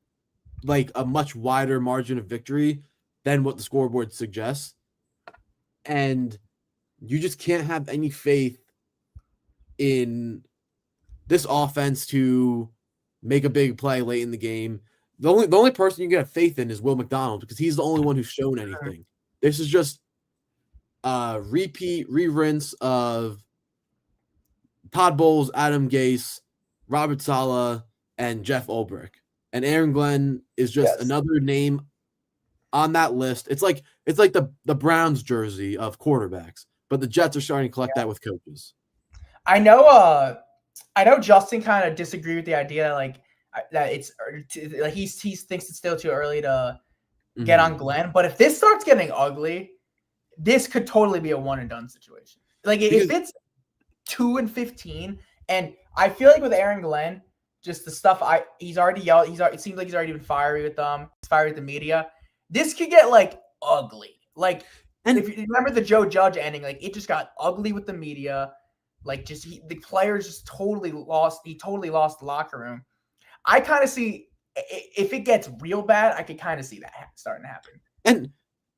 like a much wider margin of victory than what the scoreboard suggests. And you just can't have any faith in this offense to make a big play late in the game. The only person you can have faith in is Will McDonald because he's the only one who's shown anything. This is just a re-rinse of Todd Bowles, Adam Gase, Robert Saleh, and Jeff Ulbrich. And Aaron Glenn is just another name on that list. It's like the Browns jersey of quarterbacks, but the Jets are starting to collect that with coaches. I know Justin kind of disagreed with the idea that it's like he thinks it's still too early to get on Glenn. But if this starts getting ugly, this could totally be a one and done situation. Like if it's 2-15, and I feel like with Aaron Glenn, just the stuff he's already yelled. It seems like he's already been fiery with them. He's fiery with the media. This could get ugly. And if you remember the Joe Judge ending, it just got ugly with the media. The players just totally lost. He totally lost the locker room. I kind of see if it gets real bad, I could kind of see that starting to happen. And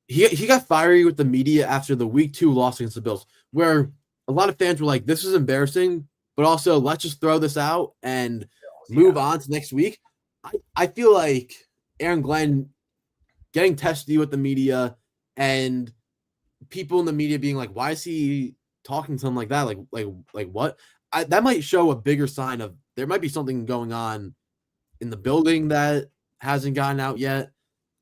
he got fiery with the media after the week 2 loss against the Bills, where a lot of fans were like, "This is embarrassing," but also let's just throw this out and move on to next week. I feel like Aaron Glenn getting testy with the media and people in the media being like, "Why is he talking to him like that? Like what?" That might show a bigger sign of there might be something going on in the building that hasn't gotten out yet.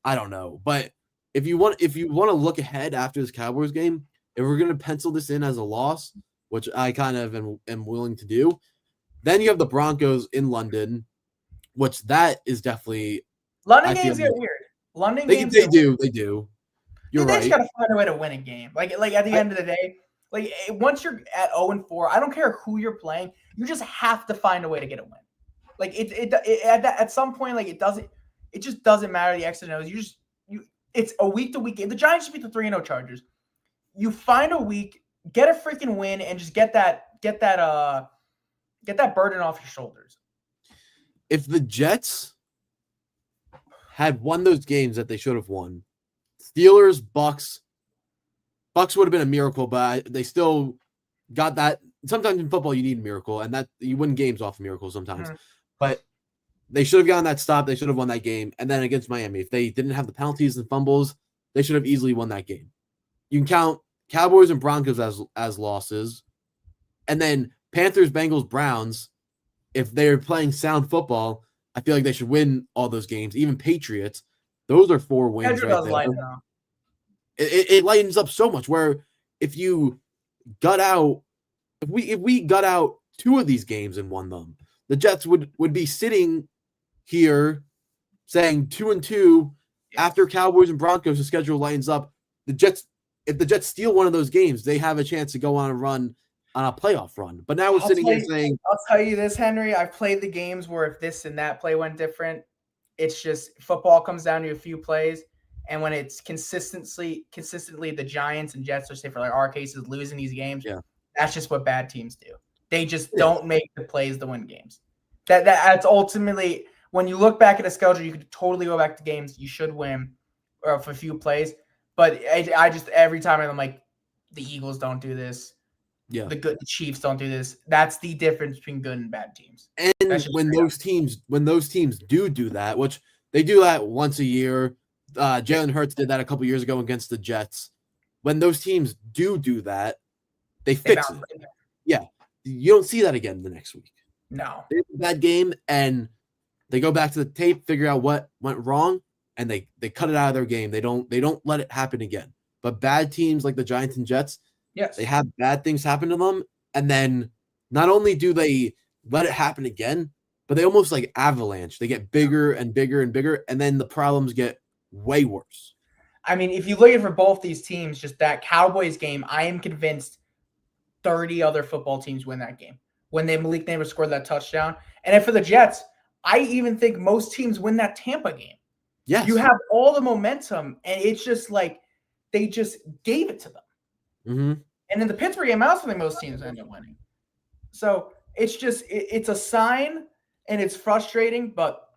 I don't know, but if you want to look ahead after this Cowboys game, if we're going to pencil this in as a loss, which I kind of am willing to do, then you have the Broncos in London, which that is definitely London games get weird. London games they do. You're right. They just got to find a way to win a game. Like at the end of the day, once you're at 0-4, I don't care who you're playing, you just have to find a way to get a win. At some point, it just doesn't matter the X and O's. It's a week to week game. The Giants should beat the 3-0 Chargers. You find a week, get a freaking win, and just get that burden off your shoulders. If the Jets had won those games that they should have won, Steelers, Bucks would have been a miracle, but they still got that. Sometimes in football you need a miracle, and that you win games off of miracles sometimes. Mm-hmm. But they should have gotten that stop. They should have won that game. And then against Miami, if they didn't have the penalties and fumbles, they should have easily won that game. You can count Cowboys and Broncos as losses. And then Panthers, Bengals, Browns, if they're playing sound football, I feel like they should win all those games. Even Patriots, those are 4 wins right there. It lightens up so much where if we gut out 2 of these games and won them, the Jets would be sitting here saying 2-2 after Cowboys and Broncos, the schedule lightens up. If the Jets steal one of those games, they have a chance to go on a playoff run. But now we're sitting here saying, I'll tell you this, Henry, I've played the games where if this and that play went different, it's just football comes down to a few plays. And when it's consistently the Giants and Jets are, say for our cases, losing these games, that's just what bad teams do. They just don't make the plays to win games. That's ultimately, when you look back at a schedule, you could totally go back to games you should win for a few plays. But I just, every time I'm like, the Eagles don't do this. Yeah. The Chiefs don't do this. That's the difference between good and bad teams. And when those teams do that, which they do that once a year, Jalen Hurts did that a couple years ago against the Jets. When those teams do that, they fix it. Yeah. You don't see that again the next week. No. They have that game and they go back to the tape, figure out what went wrong, and they cut it out of their game. They don't let it happen again. But bad teams like the Giants and Jets, they have bad things happen to them, and then not only do they let it happen again, but they almost avalanche. They get bigger and bigger and bigger, and then the problems get way worse. I mean, if you look at for both these teams, just that Cowboys game, I am convinced 30 other football teams win that game when Malik Neighbors scored that touchdown. And then for the Jets, I even think most teams win that Tampa game. Yes. You have all the momentum, and it's just they just gave it to them. Mm-hmm. And in the Pittsburgh game, I also think most teams end up winning. So it's just it's a sign, and it's frustrating, but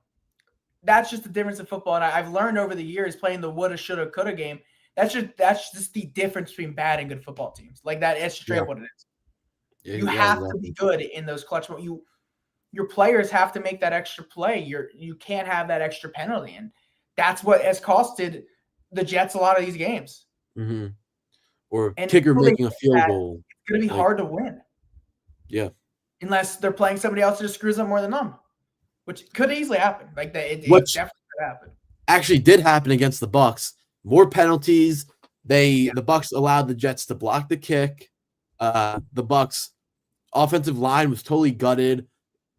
that's just the difference in football. And I've learned over the years playing the woulda, shoulda, coulda game That's just the difference between bad and good football teams. Like that, it's straight up what it is. You have to be good in those clutch moments. Your players have to make that extra play. You can't have that extra penalty, and that's what has costed the Jets a lot of these games. Mm-hmm. Or kicker making a field goal. It's going to be hard to win. Yeah. Unless they're playing somebody else who just screws up more than them, which could easily happen. Like that, it definitely could happen. Actually, did happen against the Bucs. More penalties. The Bucs allowed the Jets to block the kick. The Bucs offensive line was totally gutted.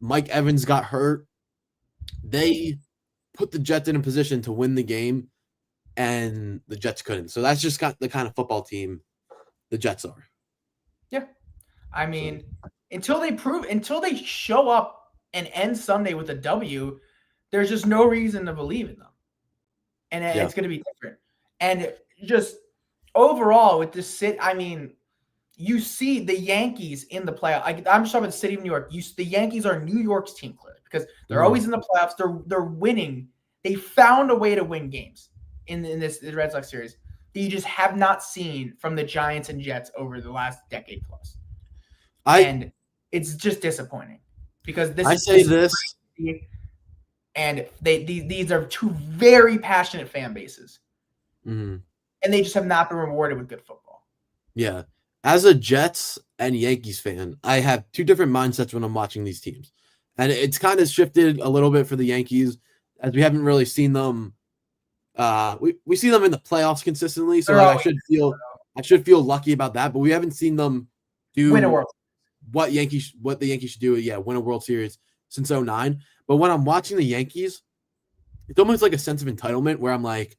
Mike Evans got hurt. They put the Jets in a position to win the game, and the Jets couldn't. So that's just got the kind of football team the Jets are. Yeah. I mean, until they show up and end Sunday with a W, there's just no reason to believe in them. And it's going to be different. And just overall with this you see the Yankees in the playoff. I'm just talking about the city of New York. The Yankees are New York's team clearly because they're always in the playoffs. They're winning. They found a way to win games in this Red Sox series that you just have not seen from the Giants and Jets over the last decade plus. And it's just disappointing because and these are two very passionate fan bases, and they just have not been rewarded with good football. Yeah. As a Jets and Yankees fan, I have two different mindsets when I'm watching these teams. And it's kind of shifted a little bit for the Yankees as we haven't really seen them. We see them in the playoffs consistently, so I should feel lucky about that. But we haven't seen them win a World what the Yankees should do. Yeah, win a World Series since 2009. But when I'm watching the Yankees, it's almost like a sense of entitlement where I'm like,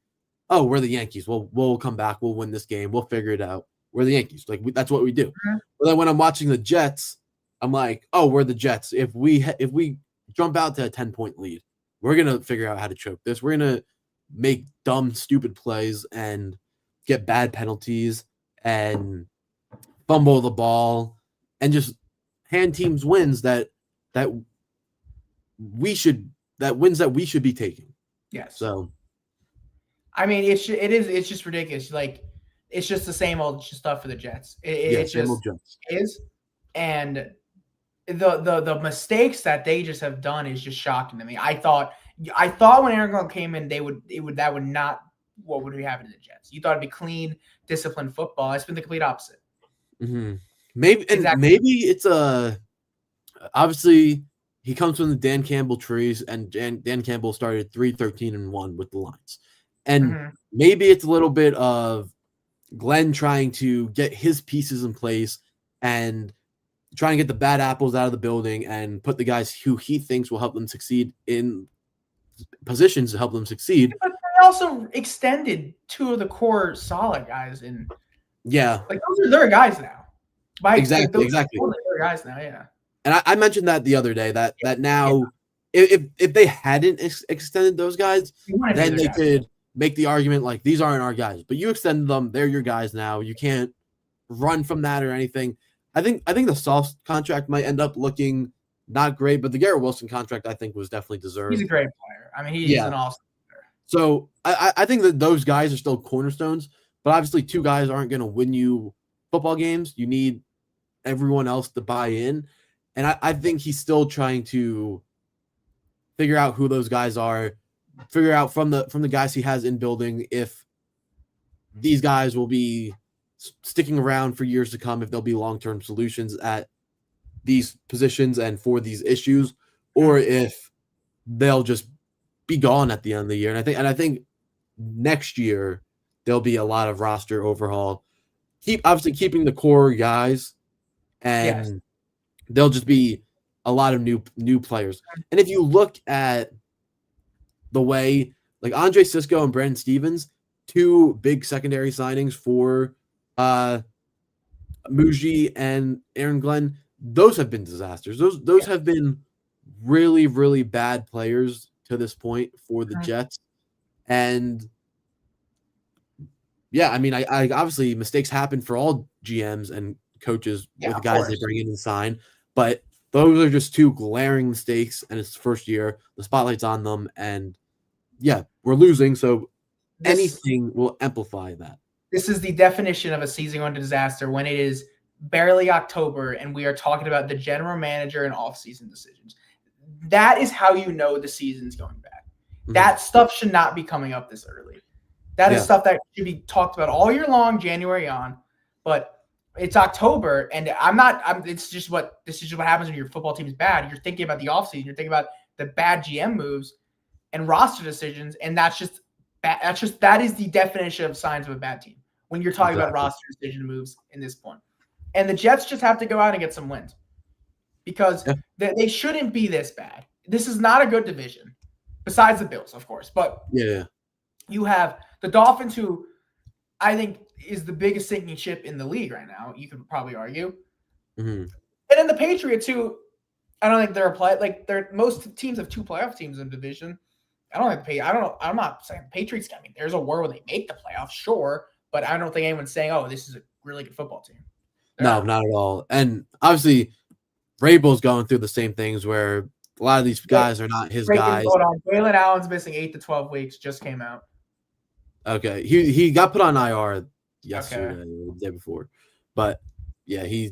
oh, we're the Yankees. We'll come back. We'll win this game. We'll figure it out. We're the Yankees. That's what we do. Mm-hmm. But then when I'm watching the Jets, I'm like, oh, we're the Jets. If we jump out to a 10-point lead, we're going to figure out how to choke this. We're going to make dumb, stupid plays and get bad penalties and fumble the ball and just hand teams wins that we should be taking. Yes. So, I mean, it's just ridiculous. Like, it's just the same old stuff for the Jets. It same just old Jets. Is, and the mistakes that they just have done is just shocking to me. I thought when Aaron Glenn came in, that would not what would be happening to the Jets. You thought it'd be clean, disciplined football. It's been the complete opposite. Mm-hmm. Maybe it's obviously he comes from the Dan Campbell trees, and Dan Campbell started 3-13-1 with the Lions, and maybe it's a little bit of Glenn trying to get his pieces in place and trying to get the bad apples out of the building and put the guys who he thinks will help them succeed in positions to help them succeed. But they also extended two of the core solid guys those are their guys now. Exactly. Their guys now, yeah. And I mentioned that the other day that now if they hadn't extended those guys, then they could make the argument like these aren't our guys, but you extended them. They're your guys now. You can't run from that or anything. I think the Sauce contract might end up looking not great, but the Garrett Wilson contract I think was definitely deserved. He's a great player. I mean, he's an awesome player. So I think that those guys are still cornerstones, but obviously two guys aren't going to win you football games. You need everyone else to buy in. And I think he's still trying to figure out who those guys are, figure out from the guys he has in building if these guys will be sticking around for years to come, if there'll be long-term solutions at these positions and for these issues, or if they'll just be gone at the end of the year. And I think next year there'll be a lot of roster overhaul. Obviously keeping the core guys, and there'll just be a lot of new players. And if you look at the way like Andre Sisco and Brandon Stevens, two big secondary signings for Muji and Aaron Glenn, those have been disasters. Those have been really, really bad players to this point for the Jets. And yeah, I mean, I obviously mistakes happen for all GMs and coaches with guys they bring in and sign, but those are just two glaring mistakes, and it's the first year. The spotlight's on them, and we're losing, so anything will amplify that. This is the definition of a season-long disaster when it is barely October and we are talking about the general manager and off-season decisions. That is how you know the season's going bad. Mm-hmm. That stuff should not be coming up this early. That is stuff that should be talked about all year long, January on. But it's October, and this is just what happens when your football team is bad. You're thinking about the offseason. You're thinking about the bad GM moves and roster decisions, and that is the definition of signs of a bad team when you're talking about roster decision moves in this point. And the Jets just have to go out and get some wins because they shouldn't be this bad. This is not a good division, besides the Bills, of course. But you have the Dolphins, who I think is the biggest sinking ship in the league right now. You could probably argue. Mm-hmm. And then the Patriots, who I don't think they're most teams have 2 playoff teams in the division. I'm not saying Patriots. I mean, there's a world where they make the playoffs, sure, but I don't think anyone's saying, "Oh, this is a really good football team." No, not at all. And obviously, Vrabel's going through the same things where a lot of these guys are not his guys. Hold on, Jalen Allen's missing 8 to 12 weeks. Just came out. Okay, he got put on IR yesterday or the day before, but yeah, he's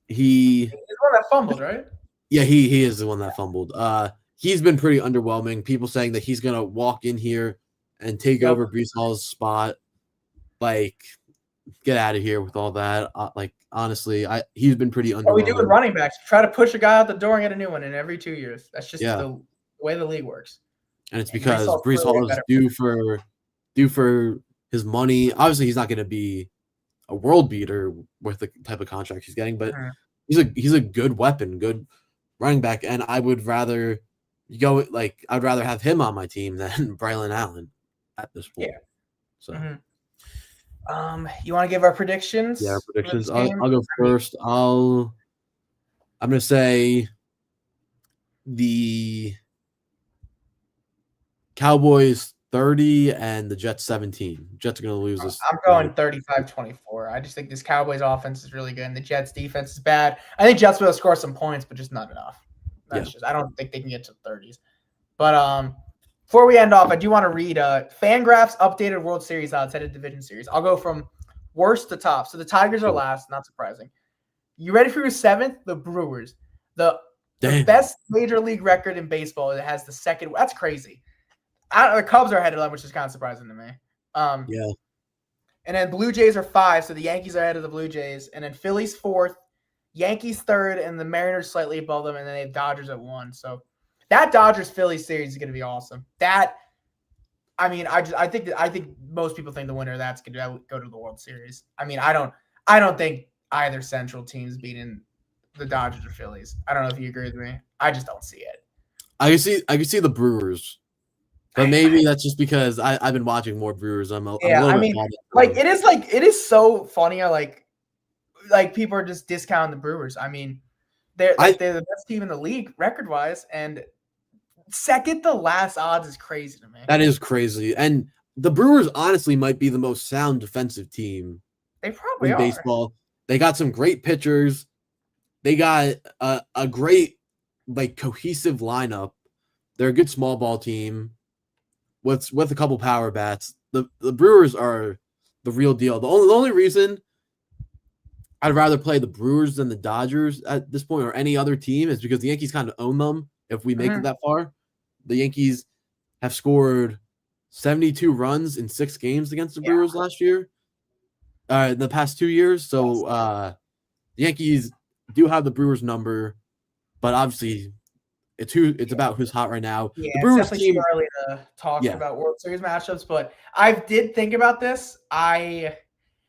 the one that fumbled, right? Yeah, he is the one that fumbled. He's been pretty underwhelming. People saying that he's gonna walk in here and take over Breece Hall's spot. Like, get out of here with all that. Honestly, he's been pretty underwhelming. We do with running backs. Try to push a guy out the door and get a new one in every 2 years. That's just the way the league works. And it's because Breece Hall is due for his money. Obviously, he's not going to be a world beater with the type of contract he's getting, but he's a good weapon, good running back, and I would rather I'd rather have him on my team than Braylon Allen at this point. Yeah. So, you want to give our predictions? Yeah, our predictions. I'll go first. I'm going to say the Cowboys 30 and the Jets 17. Jets are going to lose this. I'm going 35-24. I just think this Cowboys offense is really good and the Jets defense is bad. I think Jets will score some points, but just not enough. I don't think they can get to the 30s. But before we end off, I do want to read Fangraphs updated World Series odds headed division series. I'll go from worst to top. So the Tigers are last, not surprising. You ready for your 7th? The Brewers. The best major league record in baseball. It has the second. That's crazy. The Cubs are ahead of them, which is kind of surprising to me. And then Blue Jays are 5, so the Yankees are ahead of the Blue Jays. And then Phillies 4th, Yankees 3rd, and the Mariners slightly above them, and then they have Dodgers at 1. So that Dodgers-Phillies series is going to be awesome. I think most people think the winner of that's going to go to the World Series. I mean, I don't think either Central team's beating the Dodgers or Phillies. I don't know if you agree with me. I just don't see it. I can see the Brewers. But maybe that's just because I've been watching more Brewers. It is so funny how like people are just discounting the Brewers. I mean, they're the best team in the league record wise, and second to last odds is crazy to me. That is crazy, and the Brewers honestly might be the most sound defensive team. They probably in baseball. They got some great pitchers. They got a great cohesive lineup. They're a good small ball team. With a couple power bats, the Brewers are the real deal. The only reason I'd rather play the Brewers than the Dodgers at this point or any other team is because the Yankees kind of own them if we make it that far. The Yankees have scored 72 runs in 6 games against the Brewers last year, in the past 2 years. So the Yankees do have the Brewers number, but obviously it's about who's hot right now. Yeah, the Brewers it's definitely too early to talk about World Series matchups, but I did think about this.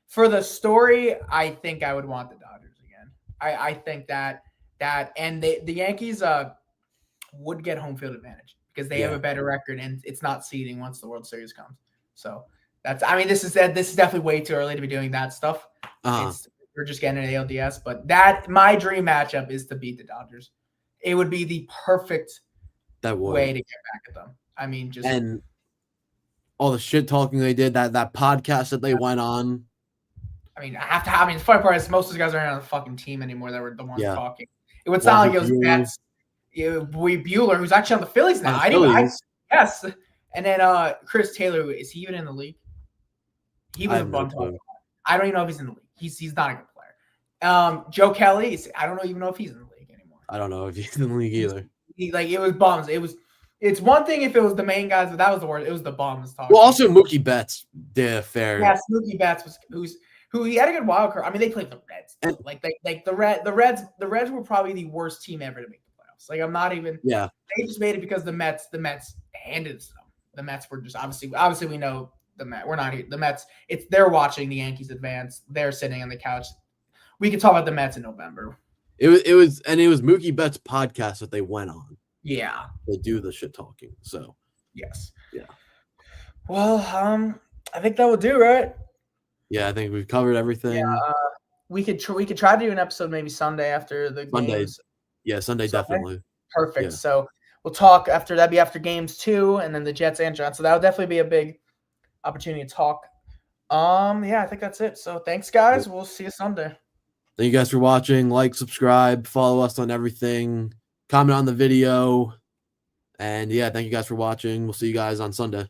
For the story, I think I would want the Dodgers again. I think that and the Yankees would get home field advantage because they have a better record and it's not seeding once the World Series comes. So this is definitely way too early to be doing that stuff. We're just getting an ALDS, but my dream matchup is to beat the Dodgers. It would be the perfect way to get back at them. I mean, and all the shit talking they did, that podcast that they went on. I mean, the funny part is most of those guys aren't on the fucking team anymore that were the ones talking. It would sound like it was Mets. Bueller, who's actually on the Phillies now. Yes. And then Chris Taylor, is he even in the league? He was a bum. I don't even know if he's in the league. He's not a good player. Joe Kelly, I don't even know if he's in the league anymore. I don't know if he's in the league either. It was bums. It's one thing if it was the main guys, but that was the worst. It was the bums talking. Well, also Mookie Betts did a fair. Yeah, Mookie Betts who he had a good wild card. I mean, they played the Reds. The Reds were probably the worst team ever to make the playoffs. Like, I'm not even. Yeah. They just made it because the Mets handed them. The Mets were just obviously we know the Mets. We're not the Mets. They're watching the Yankees advance. They're sitting on the couch. We could talk about the Mets in November. It was Mookie Betts' podcast that they went on. Yeah. They do the shit talking. So yes. Yeah. Well, I think that will do, right? Yeah, I think we've covered everything. Yeah, we could try to do an episode maybe Sunday after the games. Yeah, Sunday definitely. Perfect. Yeah. So we'll talk after that'd be after games 2 and then the Jets and Giants. So that would definitely be a big opportunity to talk. Yeah, I think that's it. So thanks, guys. We'll see you Sunday. Thank you guys for watching. Like, subscribe, follow us on everything, comment on the video. And yeah, thank you guys for watching. We'll see you guys on Sunday.